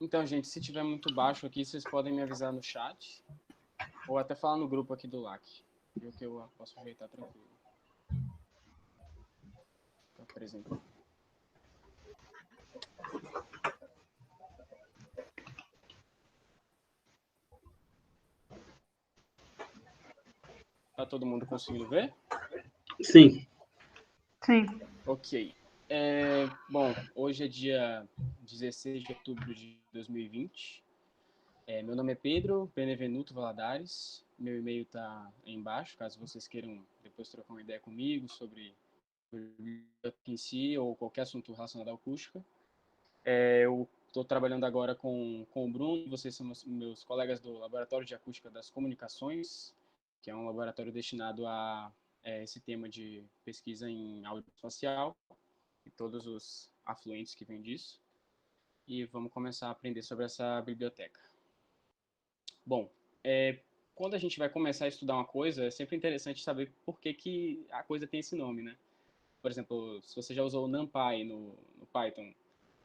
Então, gente, se tiver muito baixo aqui, vocês podem me avisar no chat ou até falar no grupo aqui do LAC, viu, que eu posso ajeitar tranquilo. Tá, por exemplo. Tá todo mundo conseguindo ver? Sim. Sim. Ok. Bom, hoje é dia 16 de outubro de 2020. Meu nome é Pedro Benevenuto Valadares. Meu e-mail está aí embaixo, caso vocês queiram depois trocar uma ideia comigo sobre em si ou qualquer assunto relacionado à acústica. Eu estou trabalhando agora com o Bruno, vocês são meus colegas do Laboratório de Acústica das Comunicações, que é um laboratório destinado a esse tema de pesquisa em áudio espacial e todos os afluentes que vêm disso. E vamos começar a aprender sobre essa biblioteca. Bom, quando a gente vai começar a estudar uma coisa, é sempre interessante saber por que a coisa tem esse nome, né? Por exemplo, se você já usou o NumPy no Python,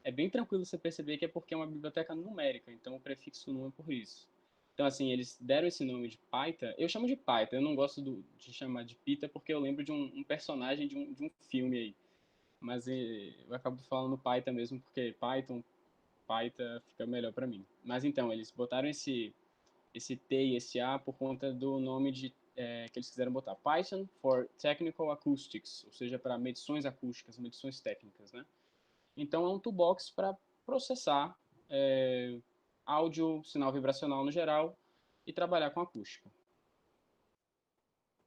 é bem tranquilo você perceber que é porque é uma biblioteca numérica, então o prefixo num é por isso. Então, assim, eles deram esse nome de Python. Eu chamo de Python, eu não gosto de chamar de Pita porque eu lembro de um personagem de um filme aí. Mas eu acabo falando Python mesmo porque Python fica melhor para mim. Mas então, eles botaram esse T e esse A por conta do nome que eles quiseram botar. Python for Technical Acoustics, ou seja, para medições acústicas, medições técnicas, né? Então, é um toolbox para processar áudio, sinal vibracional no geral e trabalhar com acústica.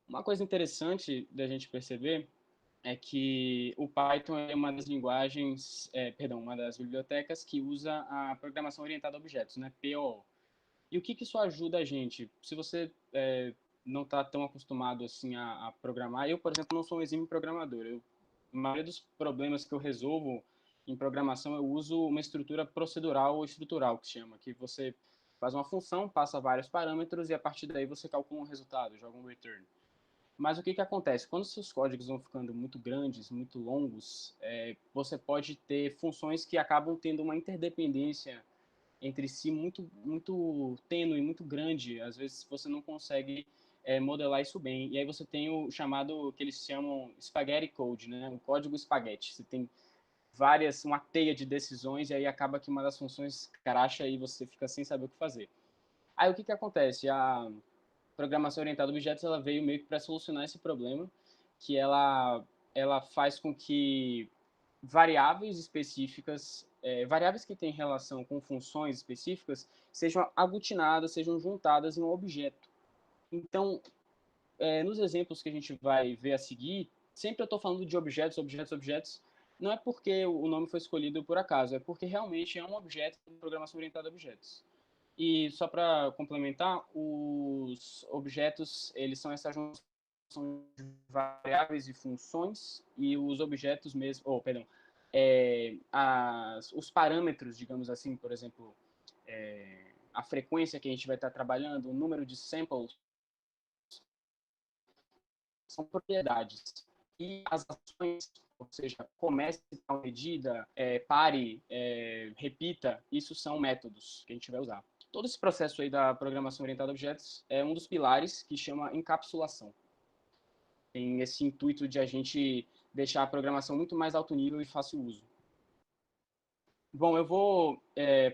Uma coisa interessante da gente perceber é que o Python é uma das linguagens, uma das bibliotecas que usa a programação orientada a objetos, né? POO. E o que isso ajuda a gente? Se você não está tão acostumado assim a programar, eu, por exemplo, não sou um exímio programador. A maioria dos problemas que eu resolvo em programação, eu uso uma estrutura procedural ou estrutural, que se chama, que você faz uma função, passa vários parâmetros e a partir daí você calcula um resultado, joga um return. Mas o que acontece? Quando seus códigos vão ficando muito grandes, muito longos, você pode ter funções que acabam tendo uma interdependência entre si muito tênue, muito grande. Às vezes você não consegue modelar isso bem. E aí você tem o chamado, que eles chamam spaghetti code, né? O código espaguete. Você tem uma teia de decisões e aí acaba que uma das funções cracha e você fica sem saber o que fazer. Aí o que acontece? A programação orientada a objetos, ela veio meio que para solucionar esse problema, que ela faz com que variáveis específicas, variáveis que têm relação com funções específicas, sejam aglutinadas, sejam juntadas em um objeto. Então, nos exemplos que a gente vai ver a seguir, sempre eu estou falando de objetos, objetos, objetos, não é porque o nome foi escolhido por acaso, é porque realmente é um objeto de programação orientada a objetos. E só para complementar, os objetos, eles são essa junção de variáveis e funções, e os objetos mesmo, os parâmetros, digamos assim, por exemplo, a frequência que a gente vai estar trabalhando, o número de samples, são propriedades. E as ações, ou seja, comece a medida, pare, repita, isso são métodos que a gente vai usar. Todo esse processo aí da programação orientada a objetos é um dos pilares que chama encapsulação. Tem esse intuito de a gente deixar a programação muito mais alto nível e fácil uso. Bom, eu vou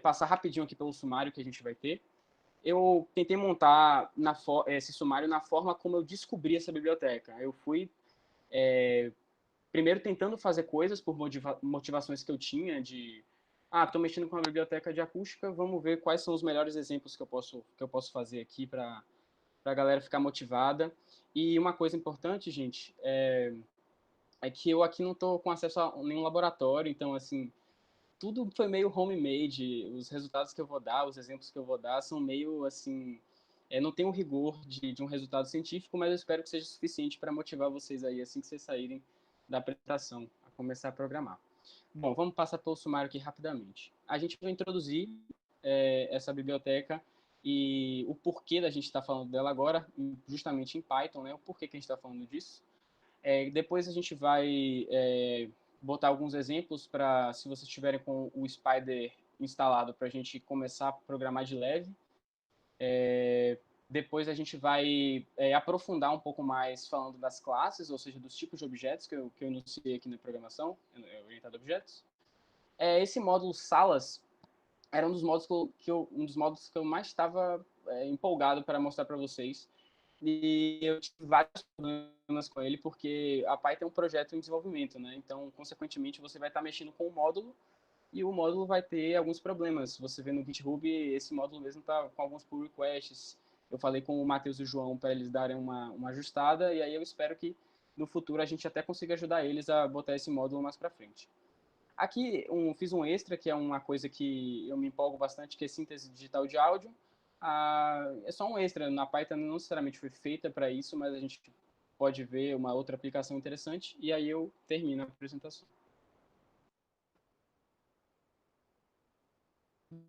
passar rapidinho aqui pelo sumário que a gente vai ter. Eu tentei montar esse sumário na forma como eu descobri essa biblioteca. Eu fui primeiro tentando fazer coisas por motivações que eu tinha de estou mexendo com uma biblioteca de acústica, vamos ver quais são os melhores exemplos que eu posso fazer aqui para a galera ficar motivada. E uma coisa importante, gente, é que eu aqui não estou com acesso a nenhum laboratório, então, assim, tudo foi meio homemade, os resultados que eu vou dar, os exemplos que eu vou dar são meio, assim, não tem o rigor de um resultado científico, mas eu espero que seja suficiente para motivar vocês aí, assim que vocês saírem da apresentação, a começar a programar. Bom, vamos passar pelo sumário aqui rapidamente. A gente vai introduzir essa biblioteca e o porquê da gente estar falando dela agora, justamente em Python, né? O porquê que a gente está falando disso. Depois a gente vai botar alguns exemplos para, se vocês estiverem com o Spider instalado para a gente começar a programar de leve. Depois a gente vai aprofundar um pouco mais falando das classes, ou seja, dos tipos de objetos que eu enunciei aqui na programação, orientada a objetos. Esse módulo salas era um dos módulos que eu mais estava empolgado para mostrar para vocês. E eu tive vários problemas com ele, porque a Python é um projeto em desenvolvimento, né? Então, consequentemente, você vai estar mexendo com o módulo e o módulo vai ter alguns problemas. Você vê no GitHub, esse módulo mesmo está com alguns pull requests. Eu falei com o Matheus e o João para eles darem uma ajustada, e aí eu espero que no futuro a gente até consiga ajudar eles a botar esse módulo mais para frente. Aqui fiz um extra, que é uma coisa que eu me empolgo bastante, que é síntese digital de áudio. É só um extra, na Python não necessariamente foi feita para isso, mas a gente pode ver uma outra aplicação interessante, e aí eu termino a apresentação.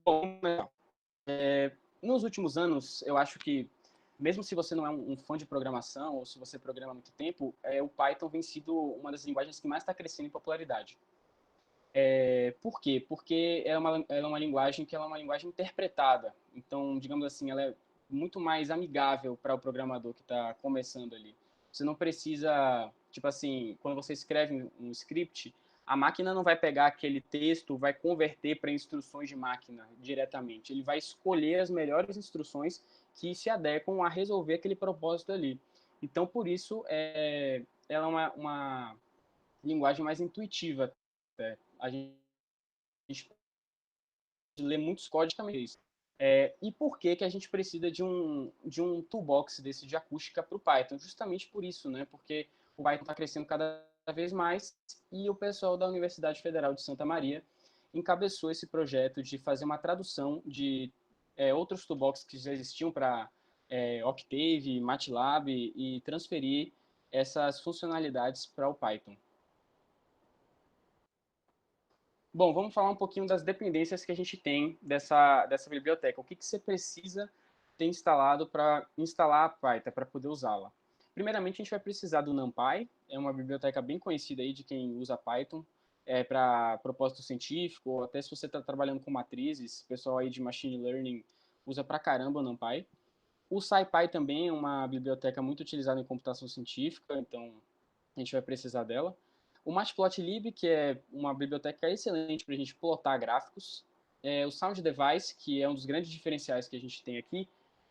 Bom, nos últimos anos, eu acho que, mesmo se você não é um fã de programação, ou se você programa há muito tempo, o Python vem sido uma das linguagens que mais está crescendo em popularidade. Por quê? Porque ela é uma linguagem que ela é uma linguagem interpretada. Então, digamos assim, ela é muito mais amigável para o programador que está começando ali. Você não precisa, tipo assim, quando você escreve um script, a máquina não vai pegar aquele texto, vai converter para instruções de máquina diretamente. Ele vai escolher as melhores instruções que se adequam a resolver aquele propósito ali. Então, por isso, ela é uma linguagem mais intuitiva. A gente lê muitos códigos também isso. E por que a gente precisa de um toolbox desse de acústica para o Python? Justamente por isso, né? Porque o Python está crescendo cada vez mais e o pessoal da Universidade Federal de Santa Maria encabeçou esse projeto de fazer uma tradução de outros toolboxes que já existiam para Octave, MATLAB e transferir essas funcionalidades para o Python. Bom, vamos falar um pouquinho das dependências que a gente tem dessa biblioteca. O que você precisa ter instalado para instalar a Python, para poder usá-la? Primeiramente, a gente vai precisar do NumPy, é uma biblioteca bem conhecida aí de quem usa Python, para propósito científico, ou até se você está trabalhando com matrizes, o pessoal aí de Machine Learning usa pra caramba o NumPy. O SciPy também é uma biblioteca muito utilizada em computação científica, então a gente vai precisar dela. O Matplotlib, que é uma biblioteca excelente para a gente plotar gráficos. O Sound Device, que é um dos grandes diferenciais que a gente tem aqui,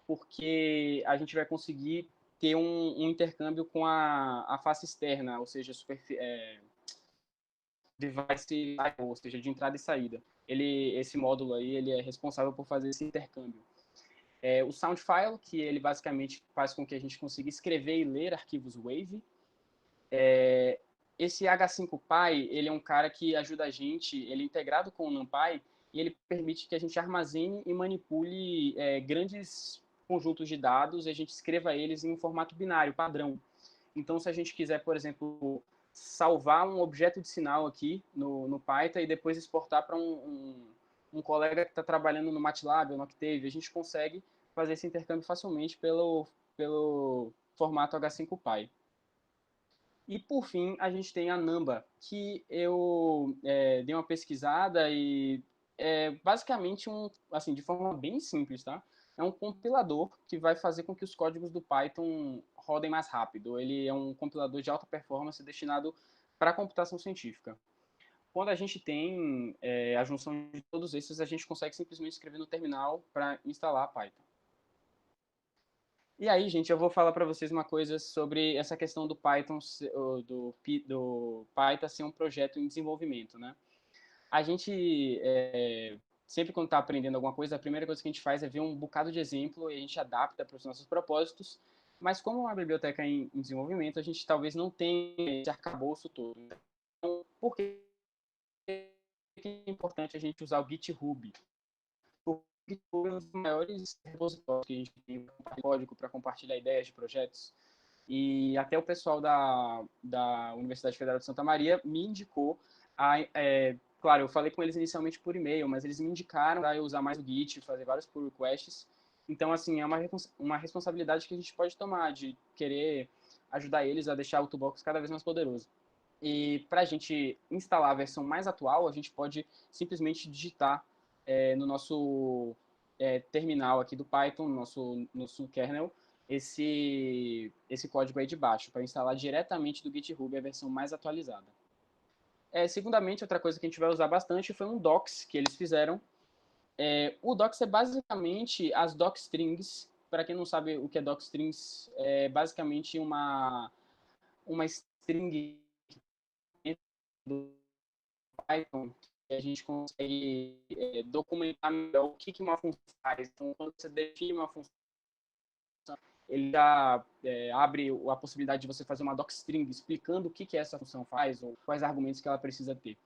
porque a gente vai conseguir ter um intercâmbio com a face externa, ou seja, device, ou seja, de entrada e saída. Esse módulo aí, ele é responsável por fazer esse intercâmbio. O Soundfile, que ele basicamente faz com que a gente consiga escrever e ler arquivos WAV. Esse H5Py, ele é um cara que ajuda a gente, ele é integrado com o NumPy, e ele permite que a gente armazene e manipule grandes conjuntos de dados e a gente escreva eles em um formato binário, padrão. Então, se a gente quiser, por exemplo, salvar um objeto de sinal aqui no Python e depois exportar para um colega que está trabalhando no MATLAB ou no Octave, a gente consegue fazer esse intercâmbio facilmente pelo formato H5Py. E, por fim, a gente tem a Numba, que eu dei uma pesquisada e é basicamente assim, de forma bem simples, tá? É um compilador que vai fazer com que os códigos do Python rodem mais rápido. Ele é um compilador de alta performance destinado para a computação científica. Quando a gente tem a junção de todos esses, a gente consegue simplesmente escrever no terminal para instalar a Python. E aí, gente, eu vou falar para vocês uma coisa sobre essa questão do Python, do Python ser um projeto em desenvolvimento, né? A gente, sempre quando está aprendendo alguma coisa, a primeira coisa que a gente faz é ver um bocado de exemplo e a gente adapta para os nossos propósitos, mas como é uma biblioteca em desenvolvimento, a gente talvez não tenha esse arcabouço todo. Então, por que é importante a gente usar o GitHub? O GitHub é um dos maiores repositórios que a gente tem para código, para compartilhar ideias de projetos. E até o pessoal da Universidade Federal de Santa Maria me indicou, claro, eu falei com eles inicialmente por e-mail, mas eles me indicaram para eu usar mais o Git, fazer vários pull requests. Então, assim, é uma responsabilidade que a gente pode tomar, de querer ajudar eles a deixar o Toolbox cada vez mais poderoso. E para a gente instalar a versão mais atual, a gente pode simplesmente digitar no nosso terminal aqui do Python, no nosso kernel, esse código aí de baixo, para instalar diretamente do GitHub a versão mais atualizada. Segundamente, outra coisa que a gente vai usar bastante foi um docs que eles fizeram. O docs é basicamente as docstrings. Para quem não sabe o que é docstrings, é basicamente uma string do Python que a gente consegue documentar melhor o que uma função faz. Então, quando você define uma função, ele já abre a possibilidade de você fazer uma docstring explicando o que essa função faz ou quais argumentos que ela precisa ter.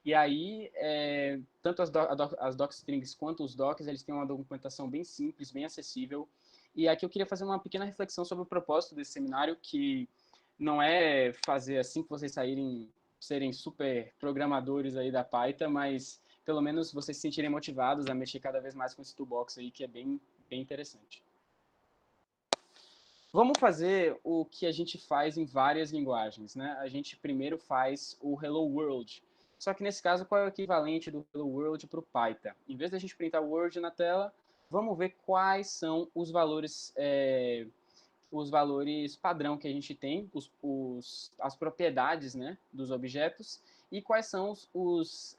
E aí, tanto as docstrings quanto os docs, eles têm uma documentação bem simples, bem acessível. E aqui eu queria fazer uma pequena reflexão sobre o propósito desse seminário, que não é fazer assim que vocês serem super programadores aí da Python, mas pelo menos vocês se sentirem motivados a mexer cada vez mais com esse toolbox aí, que é bem interessante. Vamos fazer o que a gente faz em várias linguagens, né? A gente primeiro faz o Hello World. Só que nesse caso, qual é o equivalente do Hello World para o Python? Em vez da gente printar o Word na tela, vamos ver quais são os valores padrão que a gente tem, as propriedades, né, dos objetos, e quais são os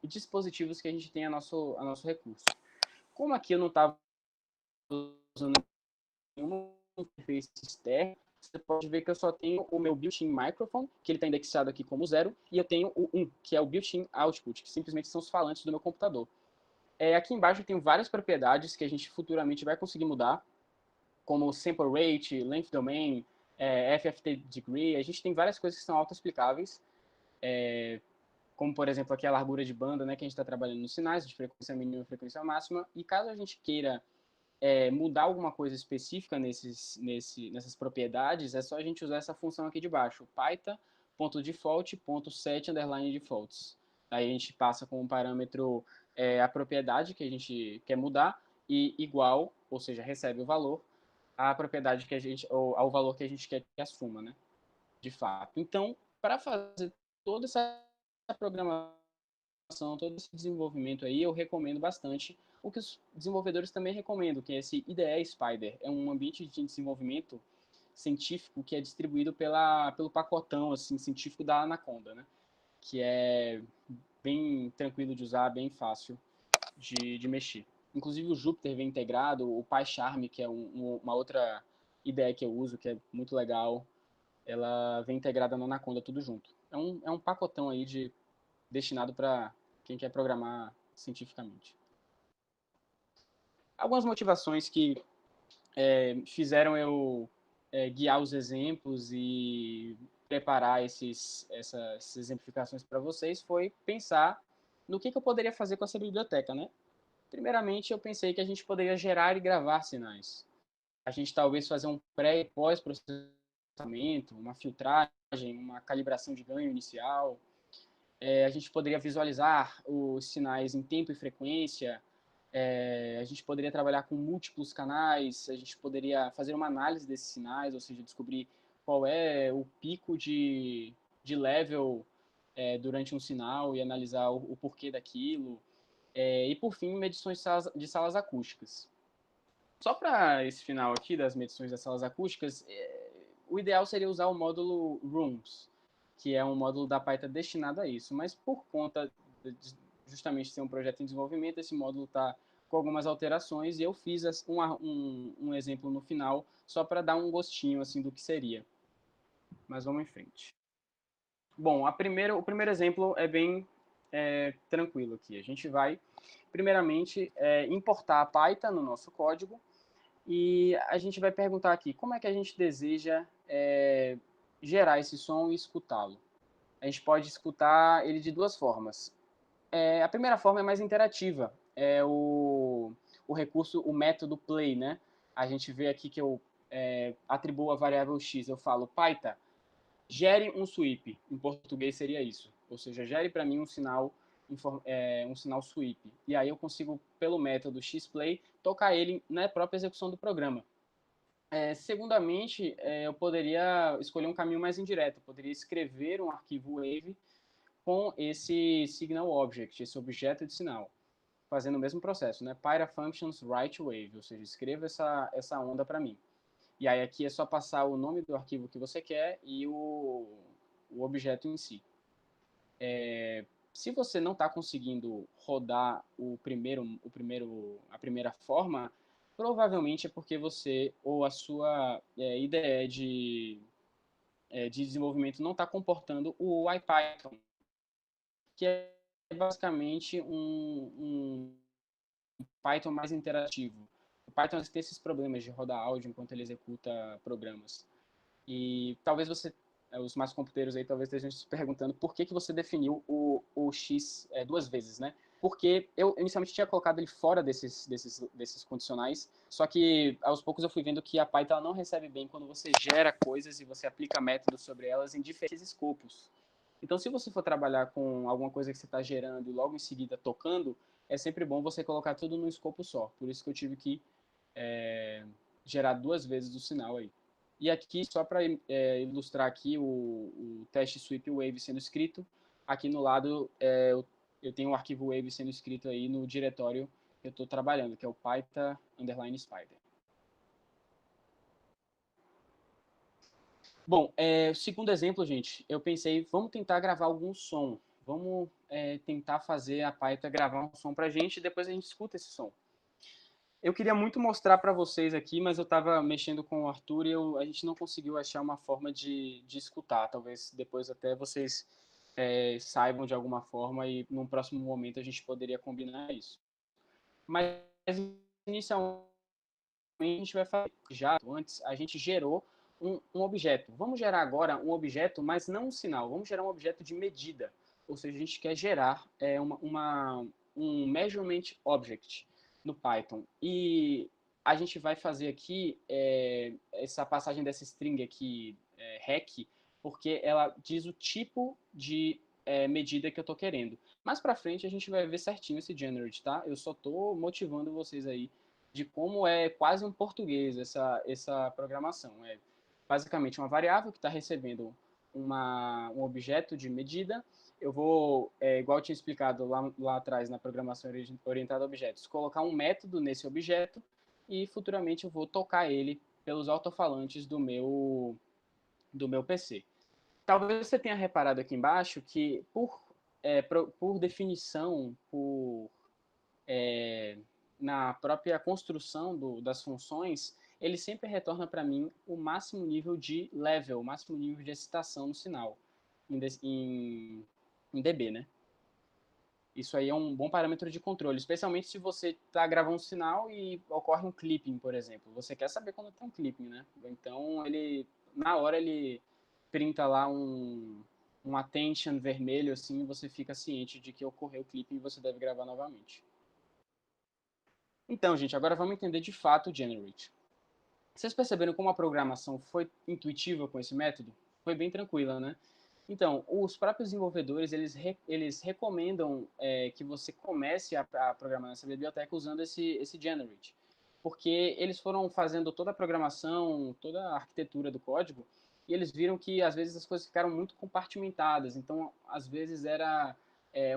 dispositivos que a gente tem a nosso recurso. Como aqui eu não estava usando nenhuma interface externa, você pode ver que eu só tenho o meu built-in microphone, que ele está indexado aqui como 0, e eu tenho o 1, que é o built-in output, que simplesmente são os falantes do meu computador. Aqui embaixo eu tenho várias propriedades que a gente futuramente vai conseguir mudar, como sample rate, length domain, FFT degree. A gente tem várias coisas que são autoexplicáveis, como, por exemplo, aqui a largura de banda, né, que a gente está trabalhando nos sinais, de frequência mínima e frequência máxima. E caso a gente queira mudar alguma coisa específica nessas propriedades, é só a gente usar essa função aqui de baixo, python.default.set _defaults. Aí a gente passa com um parâmetro a propriedade que a gente quer mudar e igual, ou seja, recebe o valor, à propriedade que a gente, ou ao valor que a gente quer que assuma, né? De fato. Então, para fazer toda essa programação, todo esse desenvolvimento aí, eu recomendo bastante o que os desenvolvedores também recomendam, que é esse IDE Spider. É um ambiente de desenvolvimento científico que é distribuído pelo pacotão assim, científico da Anaconda, né? Que é bem tranquilo de usar, bem fácil de mexer. Inclusive o Jupyter vem integrado, o PyCharm, que é uma outra ideia que eu uso, que é muito legal, ela vem integrada na Anaconda, tudo junto. É um pacotão aí destinado para quem quer programar cientificamente. Algumas motivações que fizeram eu guiar os exemplos e preparar essas exemplificações para vocês foi pensar no que eu poderia fazer com essa biblioteca, né? Primeiramente, eu pensei que a gente poderia gerar e gravar sinais. A gente talvez fazer um pré e pós-processamento, uma filtragem, uma calibração de ganho inicial. A gente poderia visualizar os sinais em tempo e frequência. A gente poderia trabalhar com múltiplos canais. A gente poderia fazer uma análise desses sinais, ou seja, descobrir qual é o pico de level durante um sinal e analisar o porquê daquilo. E, por fim, medições de salas acústicas. Só para esse final aqui das medições das salas acústicas, o ideal seria usar o módulo Rooms, que é um módulo da Python destinado a isso. Mas por conta de justamente ser um projeto em desenvolvimento, esse módulo está com algumas alterações e eu fiz um exemplo no final só para dar um gostinho assim do que seria. Mas vamos em frente. Bom, o primeiro exemplo é bem tranquilo aqui. A gente vai, primeiramente, importar a Python no nosso código e a gente vai perguntar aqui como é que a gente deseja gerar esse som e escutá-lo. A gente pode escutar ele de duas formas. A primeira forma é mais interativa, é o recurso, o método play, né? A gente vê aqui que eu atribuo a variável x, eu falo Python, gere um sweep, em português seria isso, ou seja, gere para mim um sinal sweep, e aí eu consigo, pelo método xplay, tocar ele na própria execução do programa. Segundamente, eu poderia escolher um caminho mais indireto, eu poderia escrever um arquivo wave com esse signal object, esse objeto de sinal. fazendo o mesmo processo, né? Pyra functions write wave, ou seja, escreva essa onda para mim. E aí aqui é só passar o nome do arquivo que você quer e o objeto em si. Se você não está conseguindo rodar a primeira forma, provavelmente é porque você ou a sua IDE de desenvolvimento não está comportando o IPython, que é basicamente um Python mais interativo. O Python tem esses problemas de rodar áudio enquanto ele executa programas. E talvez os mais computeiros aí, talvez estejam se perguntando por que você definiu o X duas vezes, né? Porque eu inicialmente tinha colocado ele fora desses condicionais, só que aos poucos eu fui vendo que a Python não recebe bem quando você gera coisas e você aplica métodos sobre elas em diferentes escopos. Então, se você for trabalhar com alguma coisa que você está gerando e logo em seguida tocando, é sempre bom você colocar tudo num escopo só. Por isso que eu tive que gerar duas vezes o sinal aí. E aqui, só para ilustrar aqui o teste sweep wave sendo escrito, aqui no lado eu tenho o arquivo wave sendo escrito aí no diretório que eu estou trabalhando, que é o python_spider. Bom, segundo exemplo, gente, eu pensei, vamos tentar gravar algum som. Vamos tentar fazer a Python gravar um som para a gente e depois a gente escuta esse som. Eu queria muito mostrar para vocês aqui, mas eu estava mexendo com o Arthur e a gente não conseguiu achar uma forma de escutar. Talvez depois até vocês saibam de alguma forma e num próximo momento a gente poderia combinar isso. Mas inicialmente a gente vai fazer já antes, a gente gerou um objeto. Vamos gerar agora um objeto, mas não um sinal. Vamos gerar um objeto de medida. Ou seja, a gente quer gerar um measurement object no Python. E a gente vai fazer aqui essa passagem dessa string aqui, rec, porque ela diz o tipo de medida que eu estou querendo. Mais para frente a gente vai ver certinho esse generate, tá? Eu só estou motivando vocês aí de como é quase um português essa programação. É basicamente uma variável que está recebendo um objeto de medida. Eu vou, igual eu tinha explicado lá atrás na programação orientada a objetos, colocar um método nesse objeto e futuramente eu vou tocar ele pelos alto-falantes do meu PC. Talvez você tenha reparado aqui embaixo que, por definição, na própria construção das funções, ele sempre retorna para mim o máximo nível de level, o máximo nível de excitação no sinal, em dB, né? Isso aí é um bom parâmetro de controle, especialmente se você está gravando um sinal e ocorre um clipping, por exemplo. Você quer saber quando tem um clipping, né? Então, na hora, ele printa lá um attention vermelho, assim, e você fica ciente de que ocorreu o clipping e você deve gravar novamente. Então, gente, agora vamos entender de fato o generate. Vocês perceberam como a programação foi intuitiva com esse método? Foi bem tranquila, né? Então, os próprios desenvolvedores, eles recomendam que você comece a programar nessa biblioteca usando esse generate. Porque eles foram fazendo toda a programação, toda a arquitetura do código, e eles viram que, às vezes, as coisas ficaram muito compartimentadas. Então, às vezes, era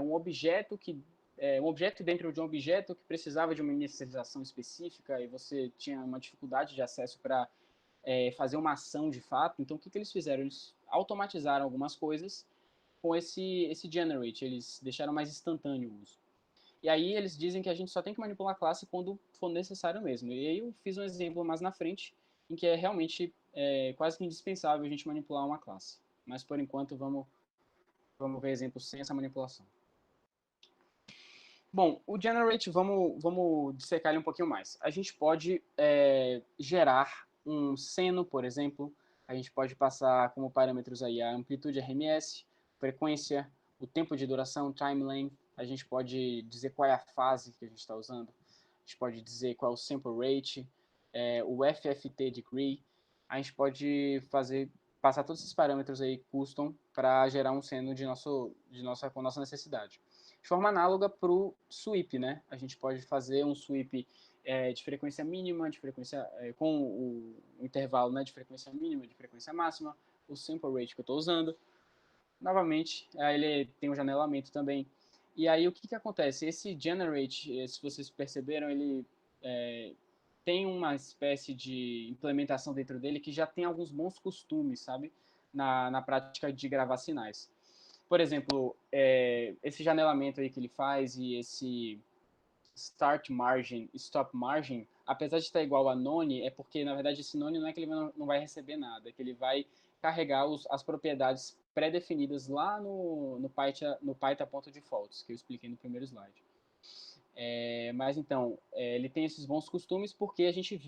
um objeto dentro de um objeto que precisava de uma inicialização específica e você tinha uma dificuldade de acesso para fazer uma ação de fato. Então, o que eles fizeram? Eles automatizaram algumas coisas com esse generate, eles deixaram mais instantâneo o uso. E aí eles dizem que a gente só tem que manipular a classe quando for necessário mesmo. E aí eu fiz um exemplo mais na frente, em que é realmente quase que indispensável a gente manipular uma classe. Mas por enquanto vamos ver exemplos sem essa manipulação. Bom, o generate, vamos dissecar ele um pouquinho mais. A gente pode gerar um seno, por exemplo. A gente pode passar como parâmetros aí a amplitude RMS, frequência, o tempo de duração, time length. A gente pode dizer qual é a fase que a gente está usando. A gente pode dizer qual é o sample rate, o FFT degree. A gente pode passar todos esses parâmetros aí custom para gerar um seno com nossa necessidade. De forma análoga para o sweep, né? A gente pode fazer um sweep de frequência mínima, com o intervalo, né, de frequência mínima, de frequência máxima, o sample rate que eu estou usando. Novamente, ele tem um janelamento também. E aí, o que que acontece? Esse generate, se vocês perceberam, ele tem uma espécie de implementação dentro dele que já tem alguns bons costumes, sabe? Na prática de gravar sinais. Por exemplo, esse janelamento aí que ele faz e esse start margin, stop margin, apesar de estar igual a none, é porque, na verdade, esse none não é que ele não vai receber nada, é que ele vai carregar as propriedades pré-definidas lá no Python.defaults, que eu expliquei no primeiro slide. Mas então, ele tem esses bons costumes porque a gente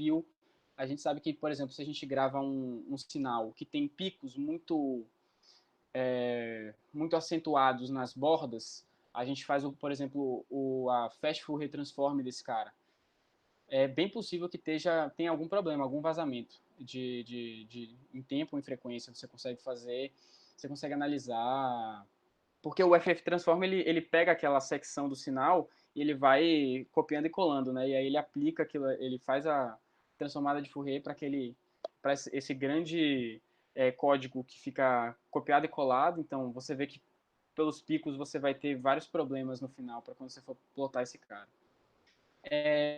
sabe que, por exemplo, se a gente grava um sinal que tem picos muito acentuados nas bordas, a gente faz, por exemplo, a fast Fourier transform desse cara. É bem possível que tenha algum problema, algum vazamento em tempo ou em frequência. Você consegue analisar. Porque o FF Transform, ele pega aquela secção do sinal e ele vai copiando e colando, né? E aí ele aplica aquilo, ele faz a transformada de Fourier para esse grande código que fica copiado e colado. Então, você vê que pelos picos você vai ter vários problemas no final para quando você for plotar esse cara.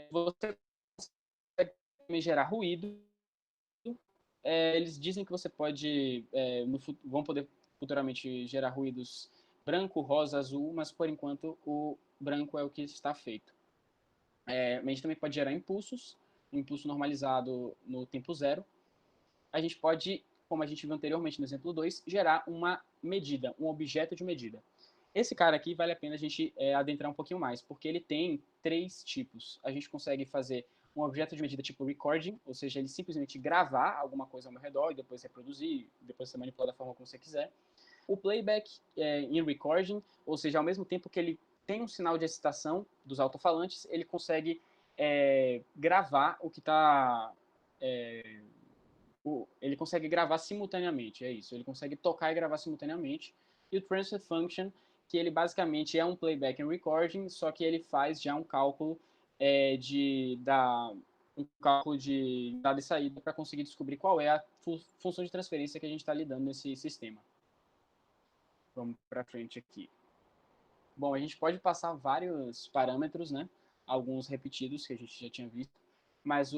Você consegue também gerar ruído. Eles dizem que você pode, vão poder futuramente gerar ruídos branco, rosa, azul, mas por enquanto o branco é o que está feito. A gente também pode gerar impulsos, um impulso normalizado no tempo zero. A gente pode, como a gente viu anteriormente no exemplo 2, gerar uma medida, um objeto de medida. Esse cara aqui vale a pena a gente adentrar um pouquinho mais, porque ele tem 3 tipos. A gente consegue fazer um objeto de medida tipo recording, ou seja, ele simplesmente gravar alguma coisa ao meu redor e depois reproduzir, depois você manipula da forma como você quiser. O playback em recording, ou seja, ao mesmo tempo que ele tem um sinal de excitação dos alto-falantes, ele consegue gravar o que está... ele consegue gravar simultaneamente, é isso. Ele consegue tocar e gravar simultaneamente. E o transfer function, que ele basicamente é um playback and recording, só que ele faz já um cálculo de entrada e saída para conseguir descobrir qual é a função de transferência que a gente está lidando nesse sistema. Vamos para frente aqui. Bom, a gente pode passar vários parâmetros, né? Alguns repetidos que a gente já tinha visto, mas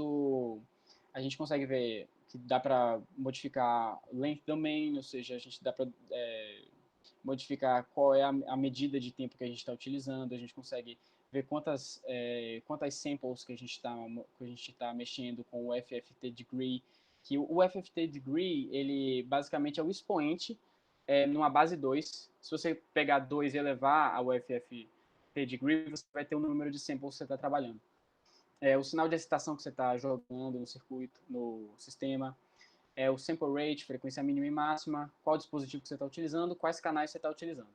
a gente consegue ver que dá para modificar length domain, ou seja, a gente dá para modificar qual é a medida de tempo que a gente está utilizando, a gente consegue ver quantas samples que a gente está mexendo com o FFT degree, que o FFT degree, ele basicamente é o expoente numa base 2. Se você pegar 2 e elevar ao FFT degree, você vai ter o número de samples que você está trabalhando. O sinal de excitação que você está jogando no circuito, no sistema, o sample rate, frequência mínima e máxima, qual dispositivo que você está utilizando, quais canais você está utilizando.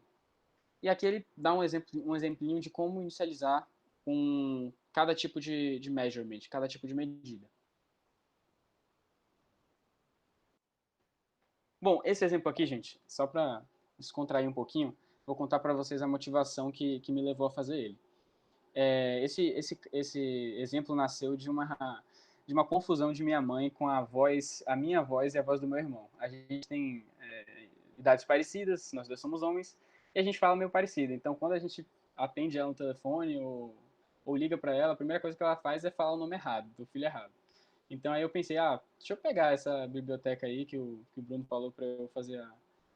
E aqui ele dá um exemplinho de como inicializar com cada tipo de measurement, cada tipo de medida. Bom, esse exemplo aqui, gente, só para descontrair um pouquinho, vou contar para vocês a motivação que me levou a fazer ele. Esse exemplo nasceu de uma confusão de minha mãe com a minha voz e a voz do meu irmão. A gente tem idades parecidas, nós dois somos homens, e a gente fala meio parecido. Então, quando a gente atende ela no telefone ou liga para ela, a primeira coisa que ela faz é falar o nome errado, do filho errado. Então, aí eu pensei, deixa eu pegar essa biblioteca aí que o Bruno falou para eu fazer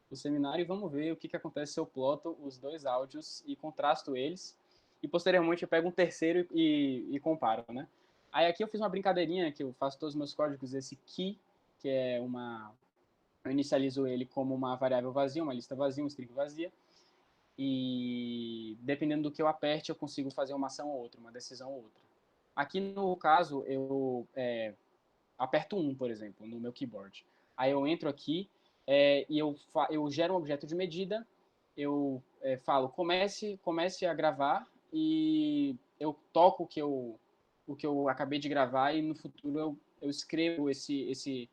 o seminário e vamos ver o que acontece se eu ploto os 2 áudios e contrasto eles. E posteriormente eu pego um terceiro e comparo, né? Aí aqui eu fiz uma brincadeirinha que eu faço todos os meus códigos, esse key, que é eu inicializo ele como uma variável vazia, uma lista vazia, um string vazia, e dependendo do que eu aperte, eu consigo fazer uma ação ou outra, uma decisão ou outra. Aqui no caso, eu aperto 1, por exemplo, no meu keyboard. Aí eu entro aqui e eu gero um objeto de medida, eu falo comece a gravar e eu toco o que eu acabei de gravar e no futuro eu escrevo esse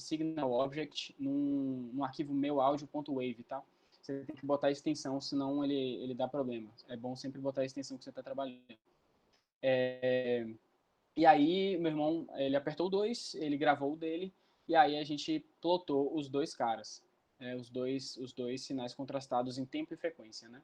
signal object num arquivo meu audio.wave, tá? Você tem que botar a extensão, senão ele dá problema. É bom sempre botar a extensão que você está trabalhando. E aí, meu irmão, ele apertou o 2, ele gravou o dele, e aí a gente plotou os 2 caras, os dois sinais contrastados em tempo e frequência, né?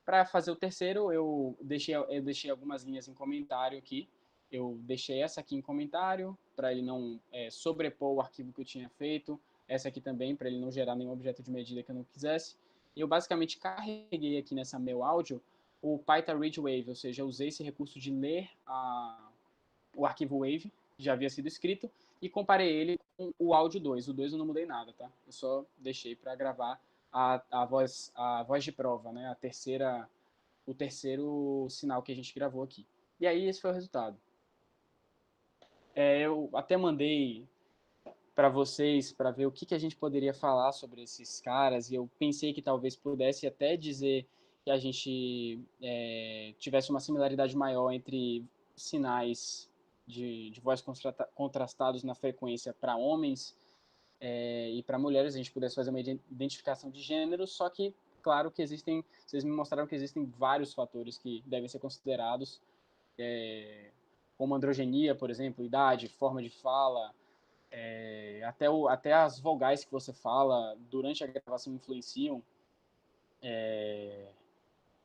Para fazer o terceiro, eu deixei algumas linhas em comentário aqui. Eu deixei essa aqui em comentário, para ele não sobrepor o arquivo que eu tinha feito. Essa aqui também, para ele não gerar nenhum objeto de medida que eu não quisesse. Eu basicamente carreguei aqui nessa meu áudio o Python Read Wave, ou seja, eu usei esse recurso de ler o arquivo Wave, que já havia sido escrito, e comparei ele com o áudio 2. O 2 eu não mudei nada, tá? Eu só deixei para gravar a voz de prova, né? O terceiro sinal que a gente gravou aqui. E aí esse foi o resultado. Eu até mandei para vocês para ver o que a gente poderia falar sobre esses caras, e eu pensei que talvez pudesse até dizer que a gente tivesse uma similaridade maior entre sinais de voz contrastados na frequência para homens e para mulheres, a gente pudesse fazer uma identificação de gênero, só que, claro que vocês me mostraram que existem vários fatores que devem ser considerados, como androgenia, por exemplo, idade, forma de fala, até as vogais que você fala durante a gravação influenciam,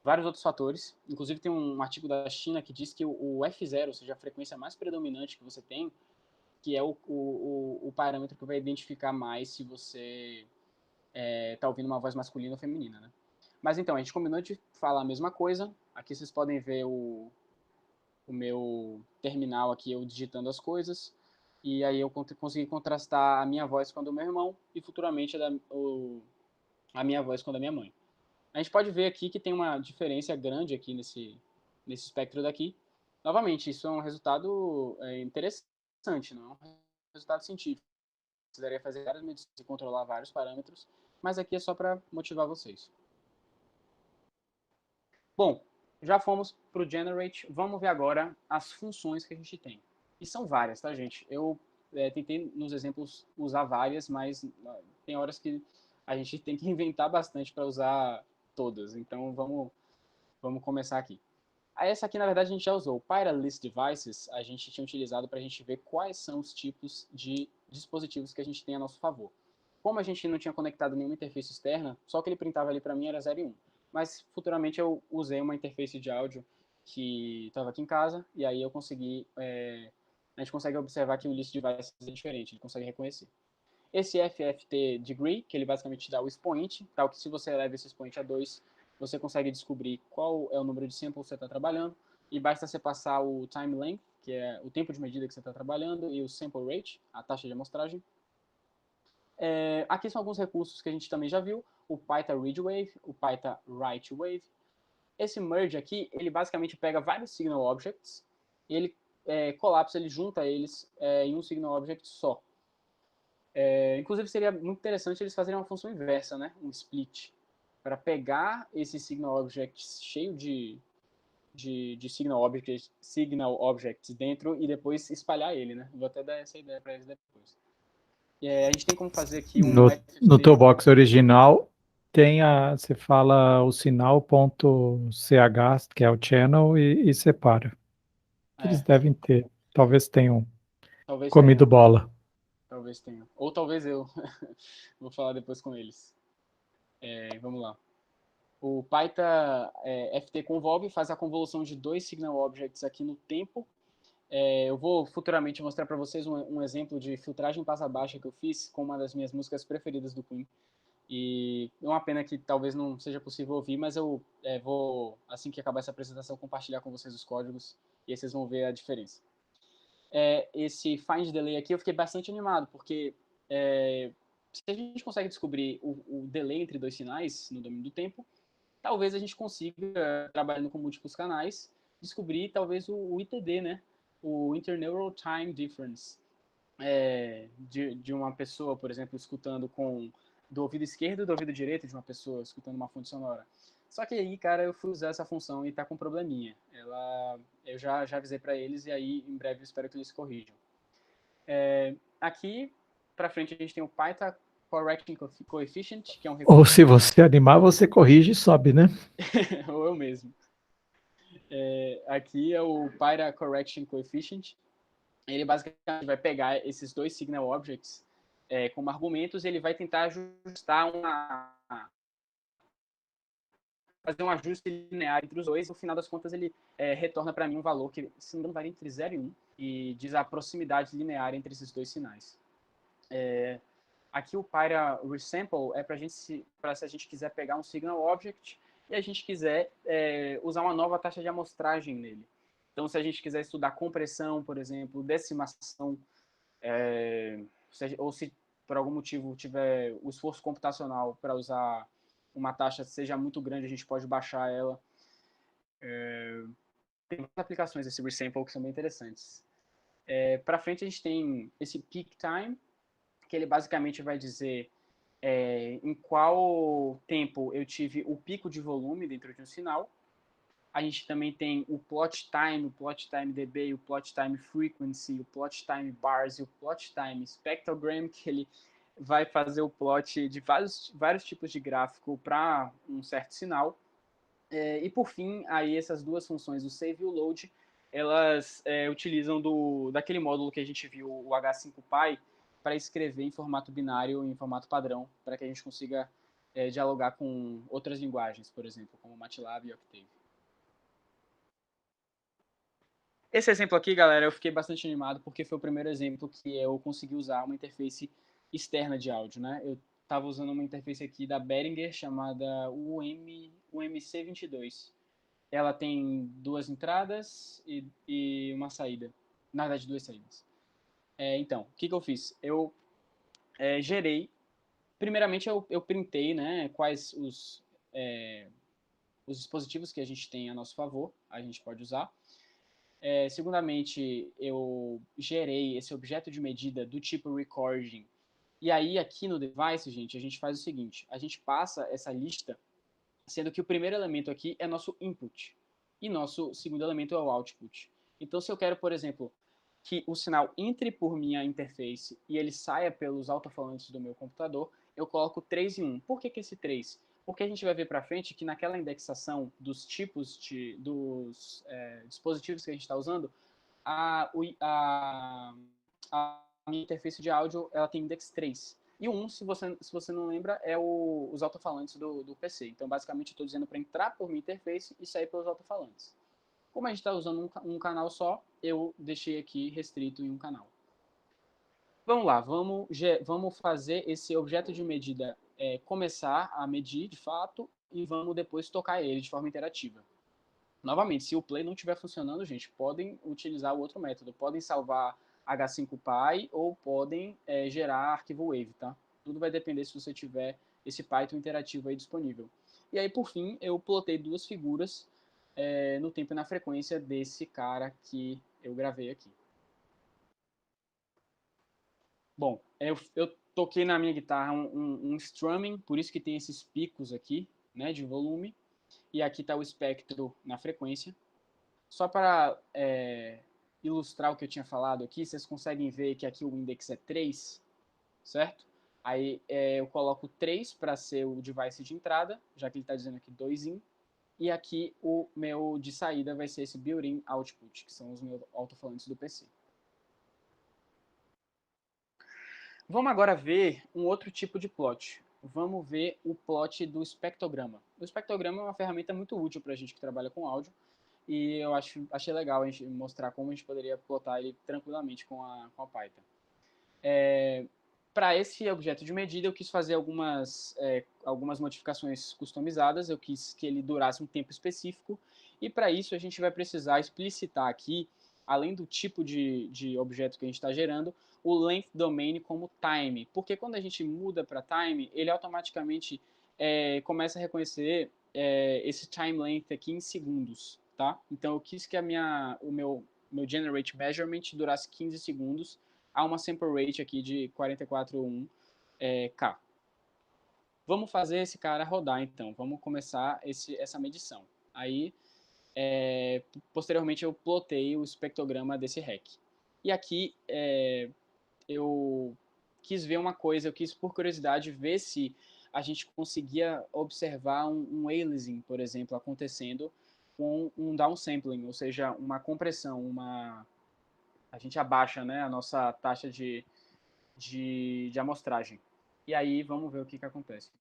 vários outros fatores. Inclusive tem um artigo da China que diz que o F0, ou seja, a frequência mais predominante que você tem, que é o parâmetro que vai identificar mais se você está ouvindo uma voz masculina ou feminina, né? Mas então, a gente combinou de falar a mesma coisa. Aqui vocês podem ver o meu terminal aqui, eu digitando as coisas. E aí eu consegui contrastar a minha voz com a do meu irmão e futuramente a minha voz com a da minha mãe. A gente pode ver aqui que tem uma diferença grande aqui nesse espectro daqui. Novamente, isso é um resultado interessante, não é um resultado científico. Precisaria fazer várias medições e controlar vários parâmetros, mas aqui é só para motivar vocês. Bom, já fomos para o Generate, vamos ver agora as funções que a gente tem. E são várias, tá, gente? Eu tentei nos exemplos usar várias, mas tem horas que a gente tem que inventar bastante para usar todas. Então vamos começar aqui. Essa aqui, na verdade, a gente já usou. O Pyra List Devices, a gente tinha utilizado para a gente ver quais são os tipos de dispositivos que a gente tem a nosso favor. Como a gente não tinha conectado nenhuma interface externa, só o que ele printava ali para mim era 0 e 1. Mas futuramente eu usei uma interface de áudio que estava aqui em casa, e aí eu consegui. A gente consegue observar que o list devices é diferente, ele consegue reconhecer. Esse FFT degree, que ele basicamente te dá o expoente, tal que se você eleva esse expoente a 2, você consegue descobrir qual é o número de samples que você está trabalhando, e basta você passar o time length, que é o tempo de medida que você está trabalhando, e o sample rate, a taxa de amostragem. Aqui são alguns recursos que a gente também já viu, o Python Read Wave, o Python Write Wave. Esse merge aqui, ele basicamente pega vários signal objects, e ele colapsa, ele junta eles em um signal object só. Inclusive seria muito interessante eles fazerem uma função inversa, né? Um split, para pegar esse signal object cheio de signal objects dentro e depois espalhar ele, né? Vou até dar essa ideia para eles depois. A gente tem como fazer aqui um No teu box original você fala o sinal.ch, que é o channel, e separa. Eles devem ter, talvez tenham talvez comido tenha, bola. talvez tenha. Ou talvez eu. Vou falar depois com eles. Vamos lá. O Python FT Convolve faz a convolução de dois signal objects aqui no tempo. Eu vou futuramente mostrar para vocês um exemplo de filtragem passa baixa que eu fiz com uma das minhas músicas preferidas do Queen. E é uma pena que talvez não seja possível ouvir, mas eu vou, assim que acabar essa apresentação, compartilhar com vocês os códigos e aí vocês vão ver a diferença. Esse Find Delay aqui eu fiquei bastante animado, porque se a gente consegue descobrir o delay entre dois sinais no domínio do tempo, talvez a gente consiga, trabalhando com múltiplos canais, descobrir talvez o ITD, né? O Interneural Time Difference, de uma pessoa, por exemplo, escutando do ouvido esquerdo e do ouvido direito de uma pessoa escutando uma fonte sonora. Só que aí, cara, eu fui usar essa função e tá com um probleminha. Eu já avisei para eles e aí em breve eu espero que eles corrijam. Aqui para frente a gente tem o Python Correcting Coefficient, que é um recurso... Ou se você animar, você corrige e sobe, né? Ou eu mesmo. Aqui é o Python Correction Coefficient. Ele basicamente vai pegar esses dois signal objects como argumentos e ele vai tentar ajustar fazer um ajuste linear entre os dois, no final das contas ele retorna para mim um valor que, se não me engano, varia entre 0 e 1, e diz a proximidade linear entre esses dois sinais. Aqui o Pyra Resample é para se a gente quiser pegar um signal object e a gente quiser usar uma nova taxa de amostragem nele. Então, se a gente quiser estudar compressão, por exemplo, decimação, ou se por algum motivo tiver o esforço computacional para usar uma taxa seja muito grande, a gente pode baixar ela. Tem muitas aplicações desse resample que são bem interessantes. Para frente a gente tem esse peak time, que ele basicamente vai dizer em qual tempo eu tive o pico de volume dentro de um sinal. A gente também tem o plot time dB, o plot time frequency, o plot time bars e o plot time spectrogram, que ele vai fazer o plot de vários tipos de gráfico para um certo sinal. E por fim, aí essas duas funções, o save e o load, elas utilizam daquele módulo que a gente viu, o H5Py, para escrever em formato binário, em formato padrão, para que a gente consiga dialogar com outras linguagens, por exemplo, como MATLAB e Octave. Esse exemplo aqui, galera, eu fiquei bastante animado porque foi o primeiro exemplo que eu consegui usar uma interface externa de áudio, né? Eu estava usando uma interface aqui da Behringer chamada UMC22. Ela tem duas entradas e uma saída. Na verdade, duas saídas. Então, o que eu fiz? Eu gerei... Primeiramente, eu printei, né, quais os dispositivos que a gente tem a nosso favor, a gente pode usar. Segundamente, eu gerei esse objeto de medida do tipo recording. E aí, aqui no device, gente, a gente faz o seguinte. A gente passa essa lista, sendo que o primeiro elemento aqui é nosso input. E nosso segundo elemento é o output. Então, se eu quero, por exemplo, que o sinal entre por minha interface e ele saia pelos alto-falantes do meu computador, eu coloco 3 em 1. Por que esse 3? Porque a gente vai ver para frente que naquela indexação dos tipos dos dispositivos que a gente está usando, a minha interface de áudio ela tem index 3. E o 1, se você não lembra, é os alto-falantes do PC. Então, basicamente, eu estou dizendo para entrar por minha interface e sair pelos alto-falantes. Como a gente está usando um canal só, eu deixei aqui restrito em um canal. Vamos lá, vamos fazer esse objeto de medida começar a medir de fato e vamos depois tocar ele de forma interativa. Novamente, se o play não estiver funcionando, gente, podem utilizar o outro método. Podem salvar H5Py ou podem gerar arquivo Wave, tá? Tudo vai depender se você tiver esse Python interativo aí disponível. E aí, por fim, eu plotei duas figuras no tempo e na frequência desse cara que eu gravei aqui. Bom, eu toquei na minha guitarra um strumming, por isso que tem esses picos aqui, né, de volume. E aqui está o espectro na frequência. Só para ilustrar o que eu tinha falado aqui, vocês conseguem ver que aqui o index é 3, certo? Aí eu coloco 3 para ser o device de entrada, já que ele está dizendo aqui 2 in. E aqui o meu de saída vai ser esse built-in output, que são os meus alto-falantes do PC. Vamos agora ver um outro tipo de plot. Vamos ver o plot do espectrograma. O espectrograma é uma ferramenta muito útil para a gente que trabalha com áudio, e eu achei legal a gente mostrar como a gente poderia plotar ele tranquilamente com a Python. Para esse objeto de medida, eu quis fazer algumas modificações customizadas, eu quis que ele durasse um tempo específico, e para isso a gente vai precisar explicitar aqui, além do tipo de objeto que a gente está gerando, o length domain como time, porque quando a gente muda para time, ele automaticamente começa a reconhecer esse time length aqui em segundos, tá? Então eu quis que o meu generate measurement durasse 15 segundos, a uma sample rate aqui de 44.1 K. Vamos fazer esse cara rodar, então. Vamos começar essa medição. Aí, posteriormente, eu plotei o espectrograma desse REC. E aqui, eu quis ver uma coisa, eu quis, por curiosidade, ver se a gente conseguia observar um aliasing, por exemplo, acontecendo com um downsampling, ou seja, uma compressão, a gente abaixa, né, a nossa taxa de amostragem. E aí, vamos ver o que acontece.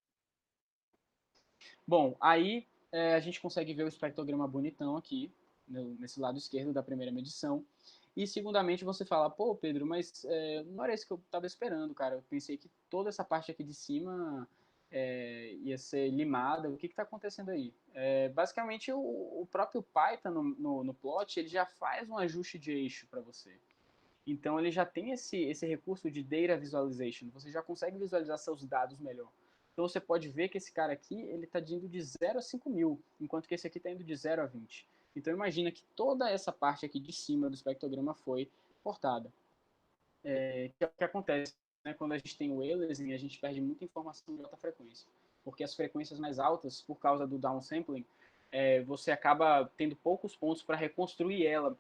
Bom, aí a gente consegue ver o espectrograma bonitão aqui, nesse lado esquerdo da primeira medição. E, segundamente, você fala, pô, Pedro, mas não era isso que eu estava esperando, cara. Eu pensei que toda essa parte aqui de cima ia ser limada. O que está acontecendo aí? Basicamente, o próprio Python no plot, ele já faz um ajuste de eixo para você. Então, ele já tem esse recurso de data visualization. Você já consegue visualizar seus dados melhor. Então, você pode ver que esse cara aqui, ele está indo de 0 a 5.000, enquanto que esse aqui está indo de 0 a 20. Então, imagina que toda essa parte aqui de cima do espectrograma foi cortada. Que é o que acontece, né? Quando a gente tem o aliasing, a gente perde muita informação de alta frequência. Porque as frequências mais altas, por causa do downsampling, você acaba tendo poucos pontos para reconstruir ela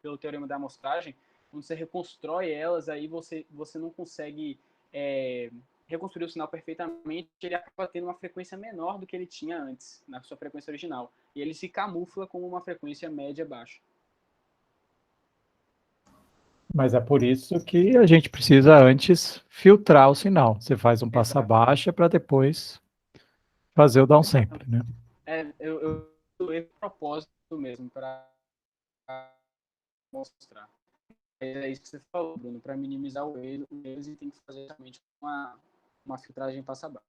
pelo teorema da amostragem. Quando você reconstrói elas, aí você não consegue reconstruir o sinal perfeitamente, ele acaba tendo uma frequência menor do que ele tinha antes, na sua frequência original. E ele se camufla como uma frequência média baixa. Mas é por isso que a gente precisa antes filtrar o sinal. Você faz um passa baixa para depois fazer o downsample, né? Eu propósito mesmo para mostrar. É isso que você falou, Bruno. Para minimizar o erro, ele tem que fazer realmente uma filtragem passa baixa.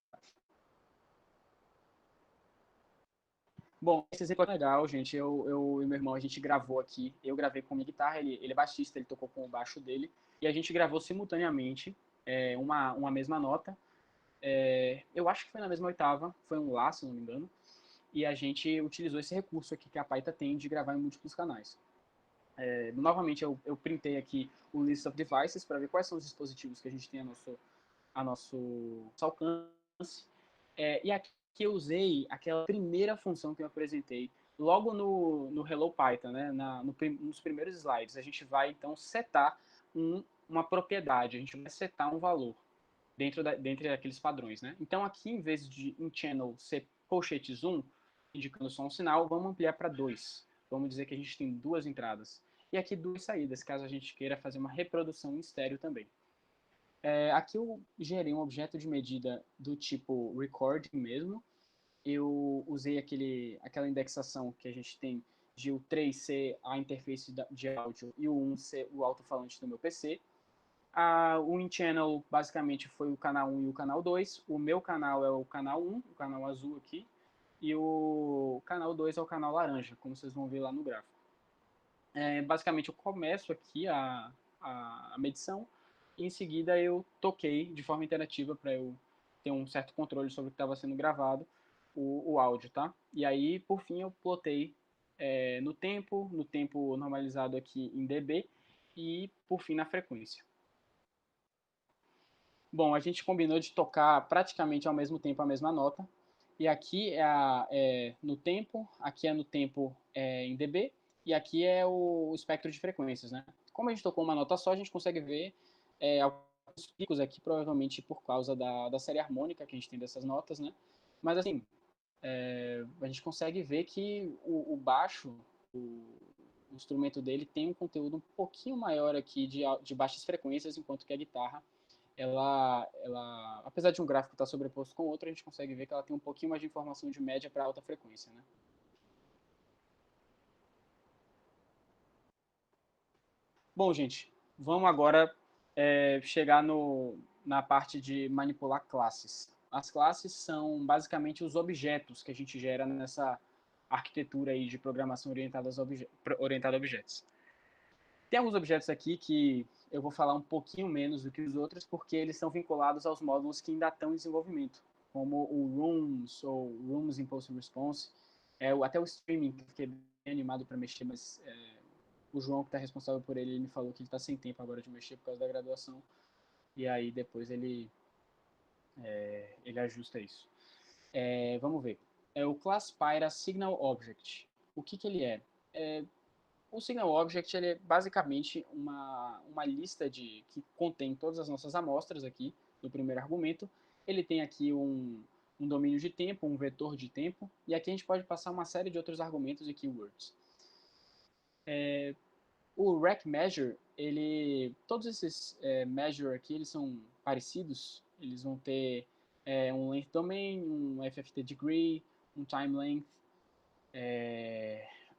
Bom, esse exemplo é legal, gente. Eu e meu irmão, a gente gravou aqui. Eu gravei com minha guitarra, ele é baixista, ele tocou com o baixo dele. E a gente gravou simultaneamente uma mesma nota. Eu acho que foi na mesma oitava, foi um Lá, se não me engano. E a gente utilizou esse recurso aqui que a Python tem de gravar em múltiplos canais. Novamente, eu printei aqui o List of Devices para ver quais são os dispositivos que a gente tem a nosso alcance. E aqui eu usei aquela primeira função que eu apresentei logo no Hello Python, né? Nos primeiros slides. A gente vai, então, setar uma propriedade, a gente vai setar um valor dentro daqueles padrões, né? Então, aqui, em vez de in channel ser colchetes 1, indicando só um sinal, vamos ampliar para 2. Vamos dizer que a gente tem 2 entradas. E aqui 2 saídas, caso a gente queira fazer uma reprodução em estéreo também. Aqui eu gerei um objeto de medida do tipo recording mesmo. Eu usei aquela indexação que a gente tem de o 3 ser a interface de áudio e o 1 ser o alto-falante do meu PC. O in-channel basicamente foi o canal 1 e o canal 2. O meu canal é o canal 1, o canal azul aqui. E o canal 2 é o canal laranja, como vocês vão ver lá no gráfico. Basicamente eu começo aqui a medição e em seguida eu toquei de forma interativa para eu ter um certo controle sobre o que estava sendo gravado, o áudio, tá? E aí, por fim, eu plotei no tempo normalizado aqui em dB e, por fim, na frequência. Bom, a gente combinou de tocar praticamente ao mesmo tempo a mesma nota. E aqui no tempo, aqui é no tempo em dB, e aqui é o espectro de frequências, né? Como a gente tocou uma nota só, a gente consegue ver alguns picos aqui, provavelmente por causa da série harmônica que a gente tem dessas notas, né? Mas assim, a gente consegue ver que o baixo, o instrumento dele tem um conteúdo um pouquinho maior aqui de baixas frequências, enquanto que a guitarra ela, apesar de um gráfico estar sobreposto com o outro, a gente consegue ver que ela tem um pouquinho mais de informação de média para alta frequência, né? Bom, gente, vamos agora chegar na parte de manipular classes. As classes são basicamente os objetos que a gente gera nessa arquitetura aí de programação orientada a objetos. Tem alguns objetos aqui que eu vou falar um pouquinho menos do que os outros, porque eles são vinculados aos módulos que ainda estão em desenvolvimento, como o Rooms ou Rooms Impulse Response, até o Streaming, que eu fiquei bem animado para mexer, mas o João, que está responsável por ele, me falou que ele está sem tempo agora de mexer por causa da graduação, e aí depois ele ajusta isso. Vamos ver. O Class Pyra Signal Object. O que ele é? O Signal Object ele é basicamente uma lista que contém todas as nossas amostras aqui do primeiro argumento. Ele tem aqui um domínio de tempo, um vetor de tempo, e aqui a gente pode passar uma série de outros argumentos e keywords. O Rec Measure, todos esses measure aqui, eles são parecidos. Eles vão ter um length domain, um FFT degree, um time length.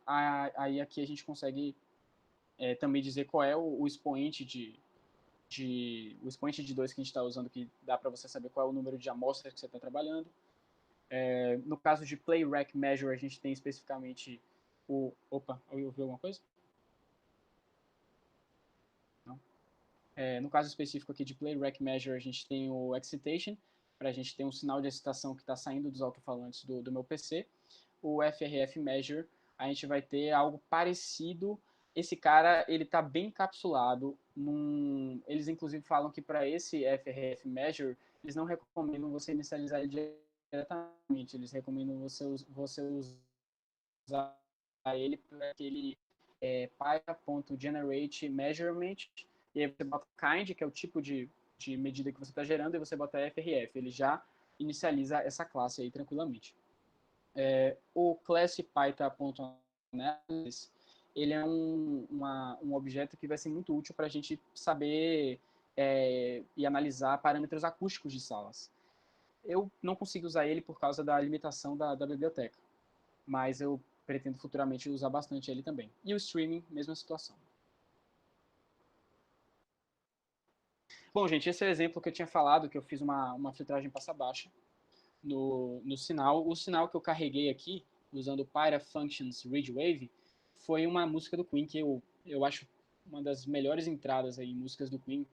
Aí aqui a gente consegue também dizer qual é o expoente o expoente de 2 que a gente está usando, que dá para você saber qual é o número de amostras que você está trabalhando. No caso de Play Rec Measure, a gente tem especificamente o... Opa, eu ouvi alguma coisa? Não. No caso específico aqui de Play Rec Measure, a gente tem o Excitation, para a gente ter um sinal de excitação que está saindo dos alto-falantes do meu PC. O FRF Measure, a gente vai ter algo parecido. Esse cara, ele está bem encapsulado. Eles, inclusive, falam que para esse FRF Measure, eles não recomendam você inicializar ele diretamente. Eles recomendam você usar ele para aquele Python.generate measurement, e aí você bota kind, que é o tipo de medida que você está gerando, e você bota FRF. Ele já inicializa essa classe aí tranquilamente. O class Python.analysis, ele é um objeto que vai ser muito útil para a gente saber e analisar parâmetros acústicos de salas. Eu não consigo usar ele por causa da limitação da biblioteca, mas eu pretendo futuramente usar bastante ele também. E o streaming, mesma situação. Bom, gente, esse é o exemplo que eu tinha falado, que eu fiz uma filtragem passa baixa no sinal. O sinal que eu carreguei aqui, usando o Pyra Functions Read Wave, foi uma música do Queen, que eu acho uma das melhores entradas aí em músicas do Queen.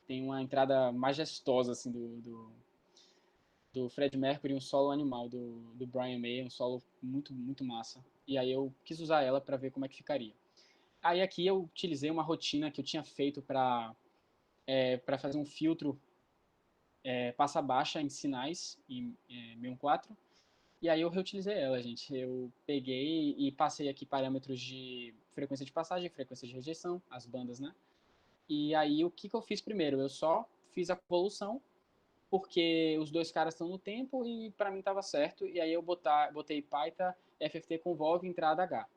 Tem uma entrada majestosa, assim, do Fred Mercury, um solo animal do Brian May, um solo muito, muito massa. E aí eu quis usar ela para ver como é que ficaria. Aí aqui eu utilizei uma rotina que eu tinha feito para fazer um filtro passa baixa em sinais em M14. E aí eu reutilizei ela, gente. Eu peguei e passei aqui parâmetros de frequência de passagem, frequência de rejeição, as bandas, né? E aí o que eu fiz primeiro? Eu só fiz a convolução, porque os dois caras estão no tempo e para mim estava certo. E aí eu botei Python FFT convolve entrada H.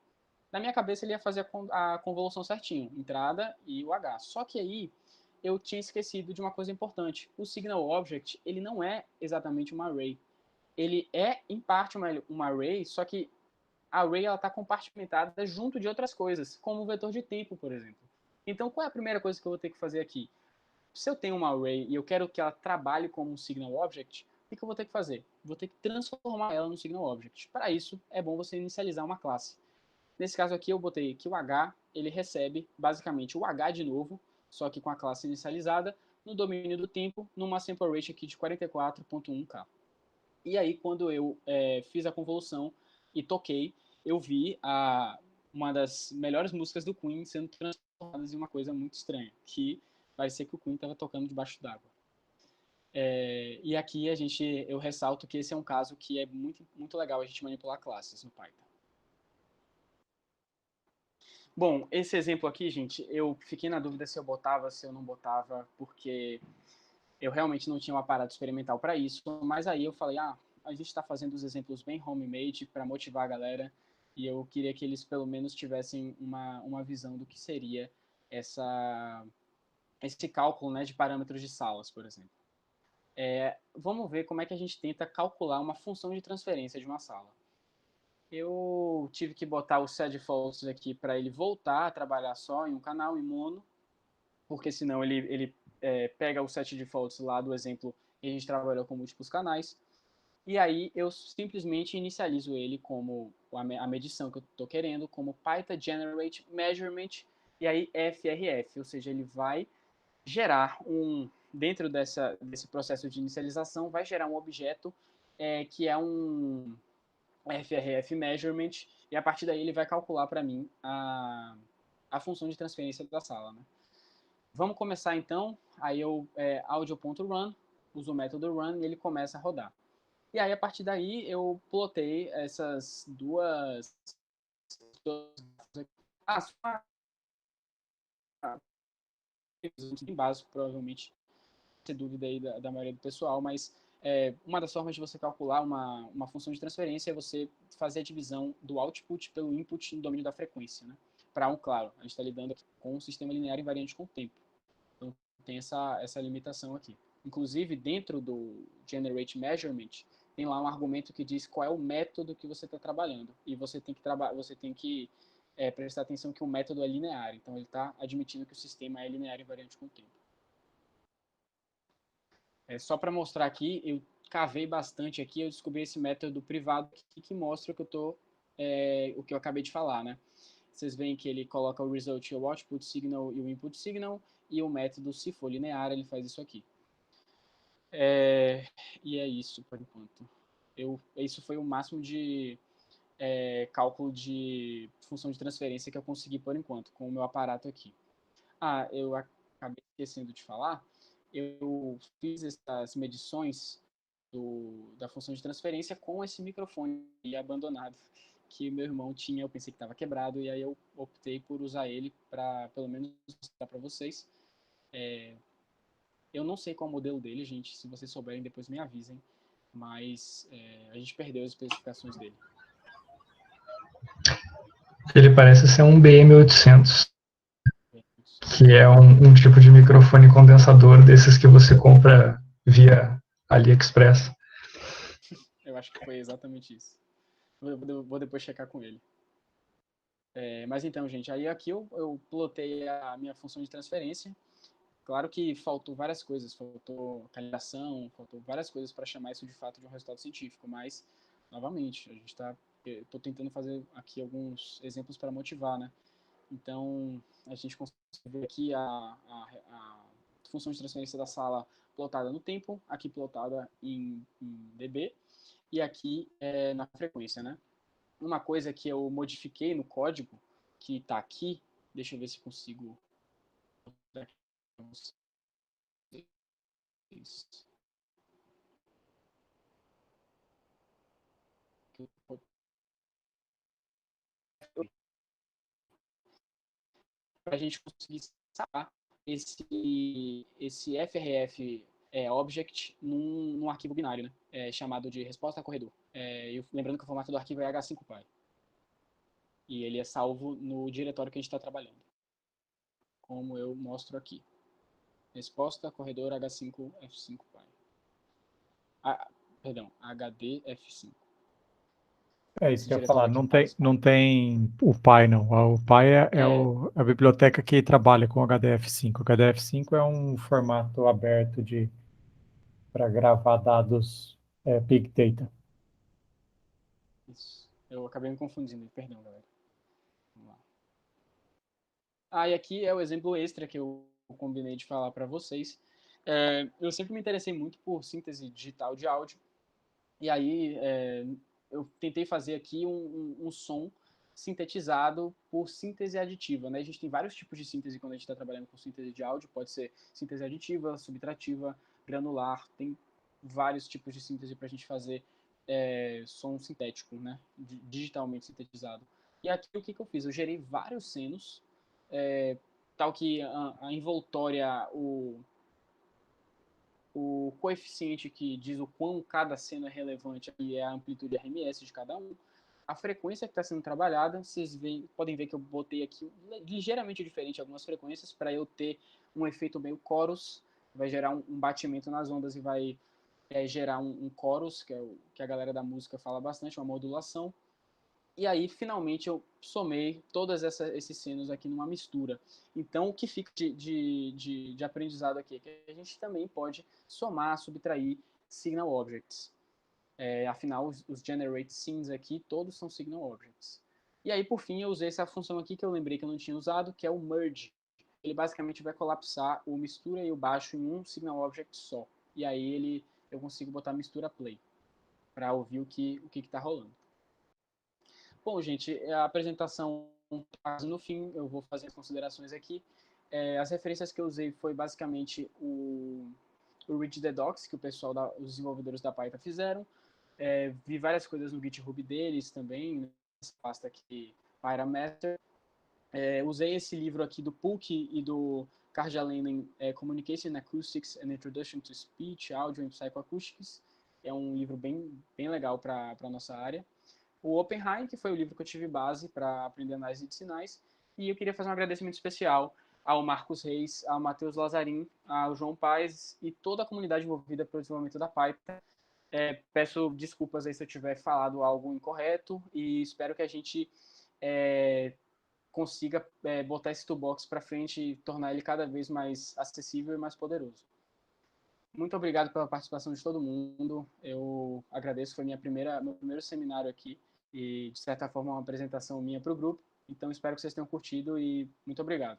Na minha cabeça ele ia fazer a convolução certinho, entrada e o H. Só que aí eu tinha esquecido de uma coisa importante. O Signal Object, ele não é exatamente uma array. Ele é, em parte, uma array, só que a array está compartimentada junto de outras coisas, como o vetor de tempo, por exemplo. Então, qual é a primeira coisa que eu vou ter que fazer aqui? Se eu tenho uma array e eu quero que ela trabalhe como um Signal Object, o que eu vou ter que fazer? Vou ter que transformar ela no Signal Object. Para isso, é bom você inicializar uma classe. Nesse caso aqui, eu botei que o H, ele recebe basicamente o H de novo, só que com a classe inicializada, no domínio do tempo, numa sample rate aqui de 44.1K. E aí, quando eu fiz a convolução e toquei, eu vi uma das melhores músicas do Queen sendo transformada em uma coisa muito estranha, que parecia que o Queen estava tocando debaixo d'água. E aqui eu ressalto que esse é um caso que é muito, muito legal a gente manipular classes no Python. Bom, esse exemplo aqui, gente, eu fiquei na dúvida se eu botava, se eu não botava, porque eu realmente não tinha um aparato experimental para isso, mas aí eu falei, a gente está fazendo os exemplos bem homemade para motivar a galera, e eu queria que eles pelo menos tivessem uma visão do que seria esse cálculo, né, de parâmetros de salas, por exemplo. Vamos ver como é que a gente tenta calcular uma função de transferência de uma sala. Eu tive que botar o setDefaults aqui para ele voltar a trabalhar só em um canal, em mono, porque senão ele pega o setDefaults lá do exemplo e a gente trabalhou com múltiplos canais. E aí eu simplesmente inicializo ele como a medição que eu estou querendo, como Python Generate Measurement, e aí FRF, ou seja, ele vai gerar dentro desse processo de inicialização, vai gerar um objeto que é um FRF Measurement, e a partir daí ele vai calcular para mim a função de transferência da sala. Né? Vamos começar então, aí eu audio.run, uso o método run e ele começa a rodar. E aí a partir daí eu plotei essas duas bem básico, provavelmente ter dúvida aí da maioria do pessoal, mas uma das formas de você calcular uma função de transferência é você fazer a divisão do output pelo input no domínio da frequência. Né? Para claro, a gente está lidando com um sistema linear invariante com o tempo. Então tem essa limitação aqui. Inclusive, dentro do Generate Measurement, tem lá um argumento que diz qual é o método que você está trabalhando. E você tem que prestar atenção que o método é linear. Então, ele está admitindo que o sistema é linear e invariante com o tempo. Só para mostrar aqui, eu cavei bastante aqui, eu descobri esse método privado que mostra o que eu acabei de falar, né? Vocês veem que ele coloca o result, o output signal e o input signal, e o método, se for linear, ele faz isso aqui. E é isso, por enquanto. Isso foi o máximo de cálculo de função de transferência que eu consegui por enquanto, com o meu aparato aqui. Eu acabei esquecendo de falar, eu fiz essas medições da função de transferência com esse microfone abandonado que meu irmão tinha, eu pensei que estava quebrado, e aí eu optei por usar ele para, pelo menos, mostrar para vocês. Eu não sei qual é o modelo dele, gente, se vocês souberem, depois me avisem, mas a gente perdeu as especificações dele. Ele parece ser um BM800, que é um tipo de microfone condensador desses que você compra via AliExpress. Eu acho que foi exatamente isso. Vou depois checar com ele. Mas então, gente, aí aqui eu plotei a minha função de transferência. Claro que faltou várias coisas, faltou calibração, faltou várias coisas para chamar isso de fato de um resultado científico, mas, novamente, estou tentando fazer aqui alguns exemplos para motivar, né? Então, a gente consegue ver aqui a função de transferência da sala plotada no tempo, aqui plotada em dB, e aqui na frequência, né? Uma coisa que eu modifiquei no código, que está aqui, deixa eu ver se consigo... Para a gente conseguir salvar esse FRF object num arquivo binário, né? Chamado de resposta a corredor. Lembrando que o formato do arquivo é H5Py. E ele é salvo no diretório que a gente está trabalhando. Como eu mostro aqui. Resposta corredor H5F5Py. Perdão, HDF5. É isso que eu ia falar, não tem o Py, não. O Py é a biblioteca que trabalha com HDF5. O HDF5 é um formato aberto para gravar dados Big Data. Isso. Eu acabei me confundindo, perdão, galera. Vamos lá. E aqui é o exemplo extra que eu combinei de falar para vocês. Eu sempre me interessei muito por síntese digital de áudio. E aí eu tentei fazer aqui um som sintetizado por síntese aditiva, né? A gente tem vários tipos de síntese quando a gente está trabalhando com síntese de áudio. Pode ser síntese aditiva, subtrativa, granular. Tem vários tipos de síntese para a gente fazer som sintético, né? Digitalmente sintetizado. E aqui o que eu fiz? Eu gerei vários senos, tal que a envoltória, o coeficiente que diz o quão cada seno é relevante e é a amplitude RMS de cada um, a frequência que está sendo trabalhada, vocês podem ver que eu botei aqui ligeiramente diferente algumas frequências para eu ter um efeito meio chorus, vai gerar um batimento nas ondas e vai gerar um chorus, que é o que a galera da música fala bastante, uma modulação. E aí, finalmente, eu somei todos esses senos aqui numa mistura. Então, o que fica de aprendizado aqui é que a gente também pode somar, subtrair signal objects. Afinal, os generate scenes aqui, todos são signal objects. E aí, por fim, eu usei essa função aqui que eu lembrei que eu não tinha usado, que é o merge. Ele basicamente vai colapsar o mistura e o baixo em um signal object só. E aí eu consigo botar mistura play para ouvir o que está rolando. Bom, gente, a apresentação está no fim, eu vou fazer as considerações aqui. As referências que eu usei foi basicamente o Read the Docs, que os desenvolvedores da Python fizeram. Vi várias coisas no GitHub deles também, nessa pasta aqui, PyraMaster. Usei esse livro aqui do Pulk e do Karjalainen, Communication Acoustics and Introduction to Speech, Audio and Psychoacoustics. É um livro bem legal para a nossa área. O Oppenheim, que foi o livro que eu tive base para aprender análise de sinais. E eu queria fazer um agradecimento especial ao Marcos Reis, ao Matheus Lazarim, ao João Paes e toda a comunidade envolvida pelo desenvolvimento da Python. Peço desculpas aí se eu tiver falado algo incorreto e espero que a gente consiga botar esse toolbox para frente e tornar ele cada vez mais acessível e mais poderoso. Muito obrigado pela participação de todo mundo. Eu agradeço, foi meu primeiro seminário aqui e, de certa forma, uma apresentação minha para o grupo. Então, espero que vocês tenham curtido e muito obrigado.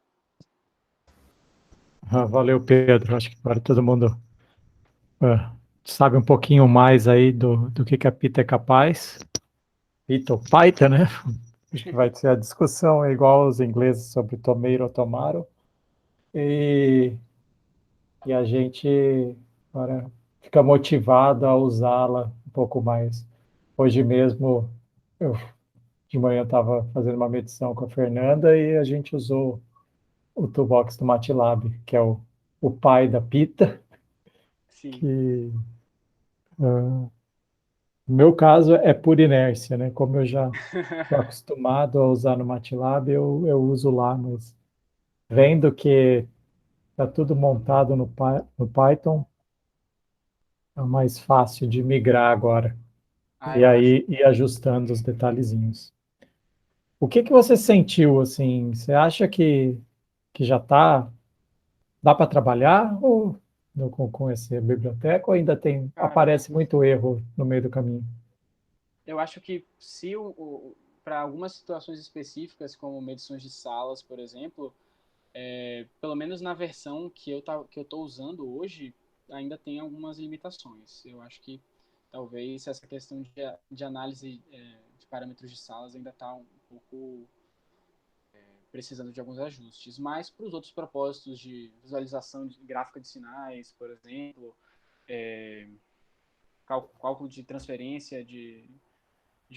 Valeu, Pedro. Acho que agora todo mundo sabe um pouquinho mais aí do que a Pita é capaz. Pita ou Python, né? Acho que vai ser a discussão, é igual os ingleses sobre tomato ou tomaro. E a gente agora fica motivado a usá-la um pouco mais. Hoje mesmo, de manhã estava fazendo uma medição com a Fernanda e a gente usou o toolbox do MATLAB, que é o pai da Pita, Sim. que no meu caso é por inércia, né? Como eu já estou acostumado a usar no MATLAB, eu uso lá, mas vendo que está tudo montado no Python, é mais fácil de migrar agora. E Eu acho. aí ir ajustando os detalhezinhos. O que você sentiu, assim? Você acha que já dá para trabalhar ou com essa biblioteca ou ainda Cara, aparece muito erro no meio do caminho? eu acho que se para algumas situações específicas, como medições de salas, por exemplo, pelo menos na versão que eu estou usando hoje, ainda tem algumas limitações. Eu acho que talvez essa questão de análise de parâmetros de salas ainda está um pouco precisando de alguns ajustes. Mas para os outros propósitos de visualização de gráfica de sinais, por exemplo, cálculo de transferência de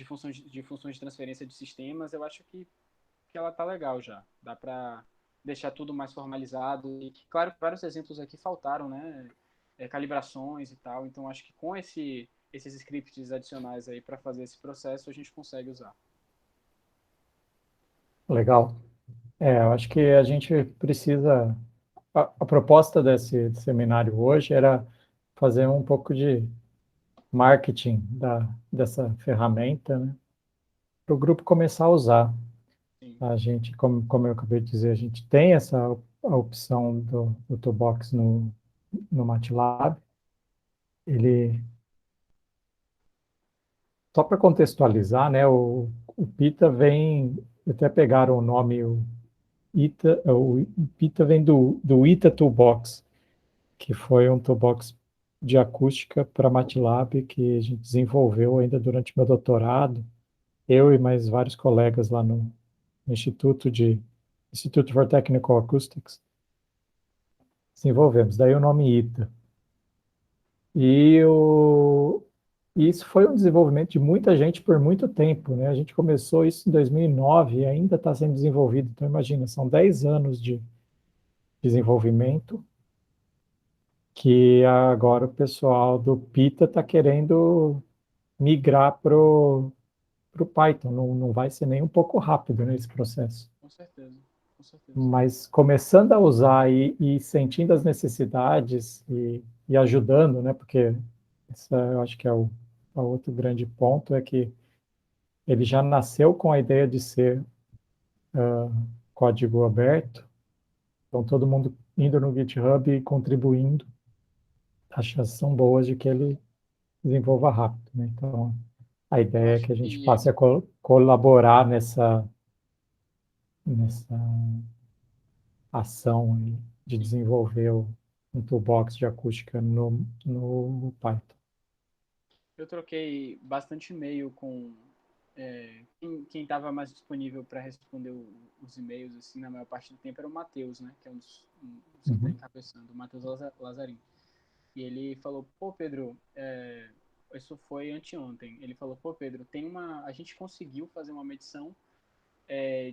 funções de transferência de sistemas, eu acho que ela tá legal já. Dá para deixar tudo mais formalizado. E, claro, vários exemplos aqui faltaram, né? Calibrações e tal. Então, acho que com esses scripts adicionais aí para fazer esse processo, a gente consegue usar. Legal. Eu acho que a gente precisa. A proposta desse seminário hoje era fazer um pouco de marketing dessa ferramenta, né? Para o grupo começar a usar. Sim. A gente, como eu acabei de dizer, a gente tem a opção do Toolbox no MATLAB. Ele, só para contextualizar, né, o Pita vem, até pegaram o nome, o Pita vem do ITA Toolbox, que foi um toolbox de acústica para MATLAB que a gente desenvolveu ainda durante meu doutorado, eu e mais vários colegas lá no Instituto for Technical Acoustics, desenvolvemos. Daí o nome ITA. E isso foi um desenvolvimento de muita gente por muito tempo, né? A gente começou isso em 2009 e ainda está sendo desenvolvido. Então, imagina, são 10 anos de desenvolvimento que agora o pessoal do Pita está querendo migrar para o Python. Não vai ser nem um pouco rápido nesse processo. Com certeza. Com certeza. Mas começando a usar e sentindo as necessidades e ajudando, né? Porque essa eu acho que é o outro grande ponto, é que ele já nasceu com a ideia de ser código aberto, então todo mundo indo no GitHub e contribuindo, as chances são boas de que ele desenvolva rápido, né? Então, a Eu ideia é acho que a gente que passe a colaborar nessa ação aí de sim. desenvolver um toolbox de acústica no Python. Eu troquei bastante e-mail com quem estava mais disponível para responder os e-mails, assim, na maior parte do tempo era o Matheus, né? Que é um dos que está Uhum. encabeçando, o Matheus Lazarin. E ele falou, pô, Pedro, isso foi anteontem. Ele falou, pô, Pedro, a gente conseguiu fazer uma medição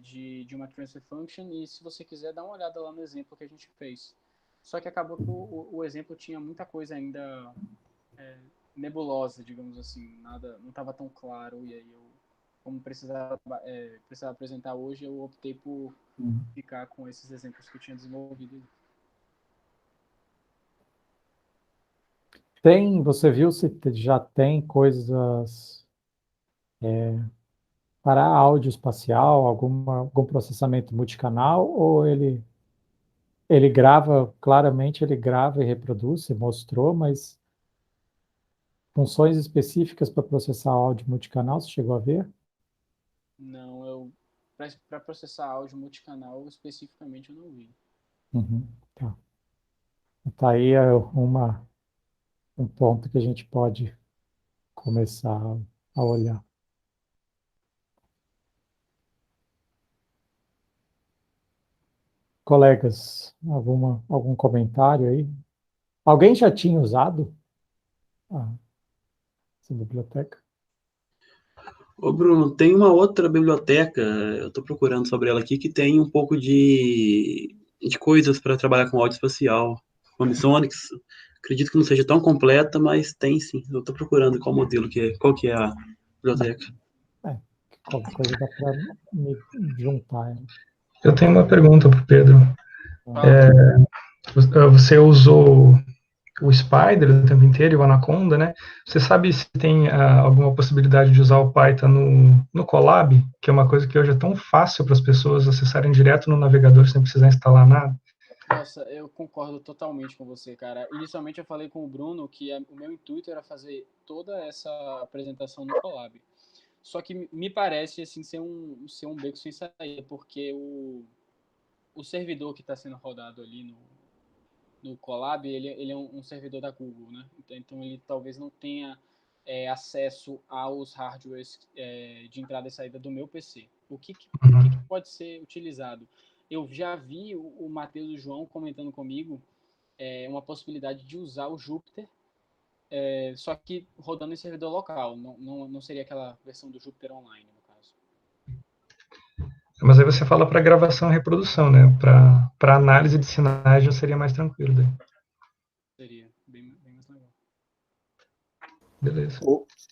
de uma transfer function e se você quiser dar uma olhada lá no exemplo que a gente fez. Só que acabou que o exemplo tinha muita coisa ainda nebulosa, digamos assim, nada, não estava tão claro e aí eu, como precisava apresentar hoje, eu optei por ficar com esses exemplos que eu tinha desenvolvido. Você viu se já tem coisas para áudio espacial, algum processamento multicanal, ou ele grava, claramente ele grava e reproduz, você mostrou, mas funções específicas para processar áudio multicanal, você chegou a ver? Não, para processar áudio multicanal especificamente eu não vi. Uhum, tá. Tá aí um ponto que a gente pode começar a olhar. Colegas, algum comentário aí? Alguém já tinha usado essa biblioteca? Ô Bruno, tem uma outra biblioteca, eu estou procurando sobre ela aqui, que tem um pouco de coisas para trabalhar com áudio espacial. Ambisonics, acredito que não seja tão completa, mas tem sim. Eu estou procurando qual modelo que é, qual que é a biblioteca. Qualquer coisa dá para me juntar. Eu tenho uma pergunta para o Pedro. Fala. Você usou o Spider o tempo inteiro e o Anaconda, né? Você sabe se tem alguma possibilidade de usar o Python no Colab, que é uma coisa que hoje é tão fácil para as pessoas acessarem direto no navegador sem precisar instalar nada? Nossa, eu concordo totalmente com você, cara. Inicialmente eu falei com o Bruno que o meu intuito era fazer toda essa apresentação no Colab. Só que me parece assim ser um beco sem saída, porque o servidor que está sendo rodado ali no Colab, ele é um servidor da Google, né? Então ele talvez não tenha acesso aos hardwares de entrada e saída do meu PC. O que pode ser utilizado? Eu já vi o Matheus e o João comentando comigo uma possibilidade de usar o Jupyter, só que rodando em servidor local. Não seria aquela versão do Jupyter Online, no caso. Mas aí você fala para gravação e reprodução, né? Para análise de sinais já seria mais tranquilo. Daí. Seria bem mais legal. Beleza.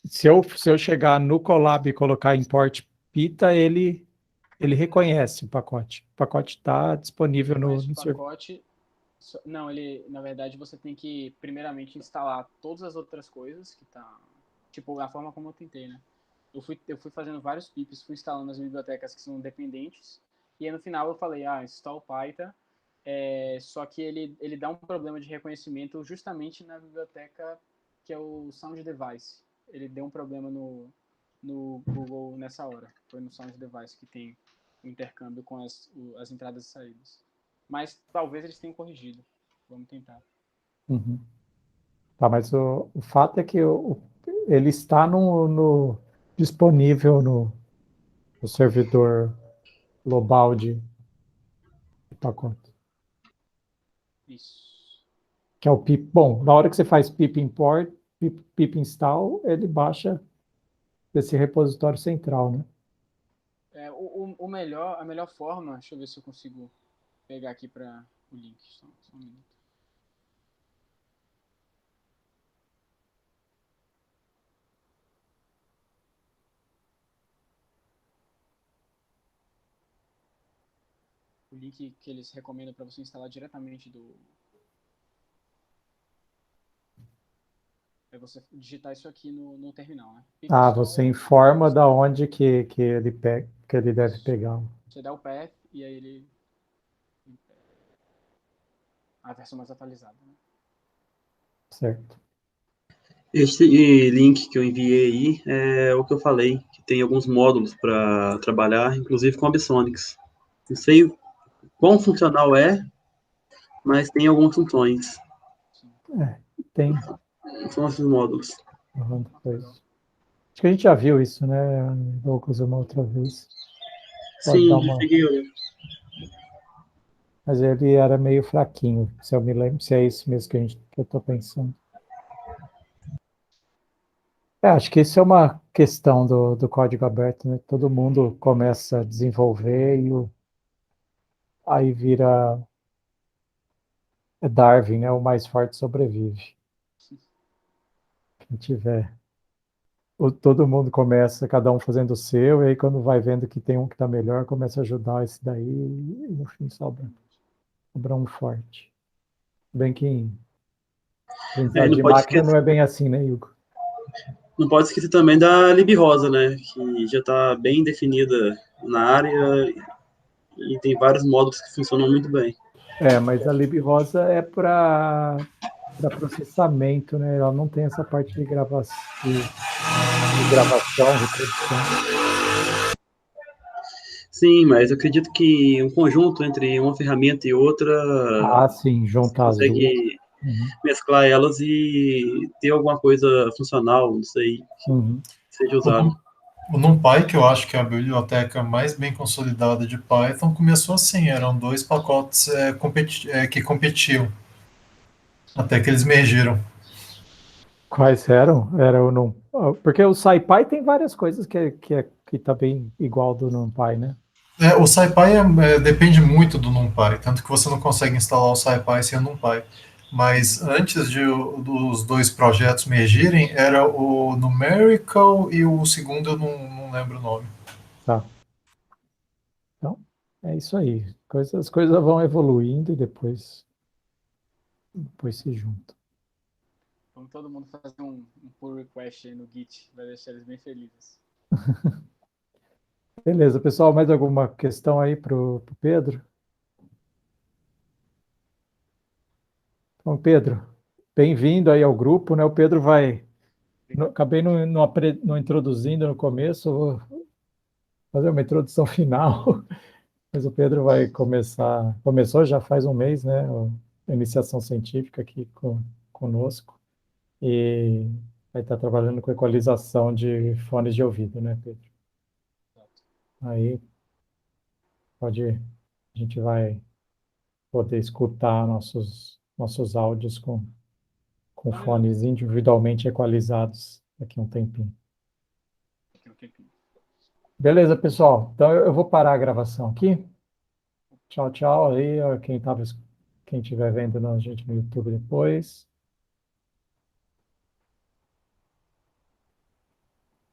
Se eu chegar no Colab e colocar import Pita, ele reconhece o pacote. O pacote está disponível no servidor. Pacote. Não, na verdade, você tem que, primeiramente, instalar todas as outras coisas que tá. Tipo, a forma como eu tentei, né? Eu fui fazendo vários pips, fui instalando as bibliotecas que são dependentes, e aí no final eu falei, install Python, só que ele dá um problema de reconhecimento justamente na biblioteca que é o Sound Device. Ele deu um problema no Google nessa hora. Foi no Sound Device que tem o intercâmbio com as entradas e saídas. Mas talvez eles tenham corrigido. Vamos tentar. Uhum. Tá, mas o fato é que ele está disponível no servidor global de pacote. Isso. Que é o pip. Bom, na hora que você faz pip import, pip install, ele baixa desse repositório central, né? A melhor forma, deixa eu ver se eu consigo pegar aqui para o link. Só um minuto. O link que eles recomendam para você instalar diretamente do. É você digitar isso aqui no terminal, né? Você informa da onde que ele deve pegar. Você dá o path e aí ele. A versão mais atualizada, né? Certo. Esse link que eu enviei aí é o que eu falei, que tem alguns módulos para trabalhar, inclusive com Ambisonics. Não sei quão funcional é, mas tem algumas funções. Tem. São esses módulos. Acho que a gente já viu isso, né, Douglas, uma outra vez. Pode Sim, dar uma... cheguei a olhar. Mas ele era meio fraquinho, se eu me lembro, se é isso mesmo que eu estou pensando. Acho que isso é uma questão do código aberto, né? Todo mundo começa a desenvolver e aí vira Darwin, né? O mais forte sobrevive. Quem tiver. Todo mundo começa, cada um fazendo o seu, e aí quando vai vendo que tem um que está melhor, começa a ajudar esse daí, e no fim sobra um forte. Bem que Aprendizado não de pode máquina esquecer, não é bem assim, né, Hugo? não pode esquecer também da libRosa, né? Que já está bem definida na área e tem vários módulos que funcionam muito bem. Mas a libRosa é para processamento, né? Ela não tem essa parte de gravação, reprodução. Sim, mas eu acredito que um conjunto entre uma ferramenta e outra, Sim, você juntar as duas. consegue Uhum. mesclar elas e ter alguma coisa funcional, não sei, Uhum. que seja usado. O NumPy, que eu acho que é a biblioteca mais bem consolidada de Python, começou assim, eram dois pacotes que competiam, até que eles mergiram. Quais eram? Era o Num... Porque o SciPy tem várias coisas que tá bem igual do NumPy, né? O SciPy depende muito do NumPy, tanto que você não consegue instalar o SciPy sem o NumPy. Mas antes dos dois projetos mergirem, era o Numerical e o segundo eu não lembro o nome. Tá. Então, é isso aí. As coisas vão evoluindo e depois se juntam. Vamos todo mundo fazer um pull request aí no Git, vai deixar eles bem felizes. Beleza, pessoal, mais alguma questão aí pro Pedro? Então, Pedro, bem-vindo aí ao grupo, né? O Pedro vai... Acabei não introduzindo no começo, vou fazer uma introdução final, mas o Pedro vai começou já faz um mês, né? A iniciação científica aqui conosco, e vai estar trabalhando com equalização de fones de ouvido, né, Pedro? Aí a gente vai poder escutar nossos áudios com fones individualmente equalizados daqui a um tempinho. Beleza, pessoal. Então eu vou parar a gravação aqui. Tchau, tchau aí, quem estiver vendo a gente no YouTube depois.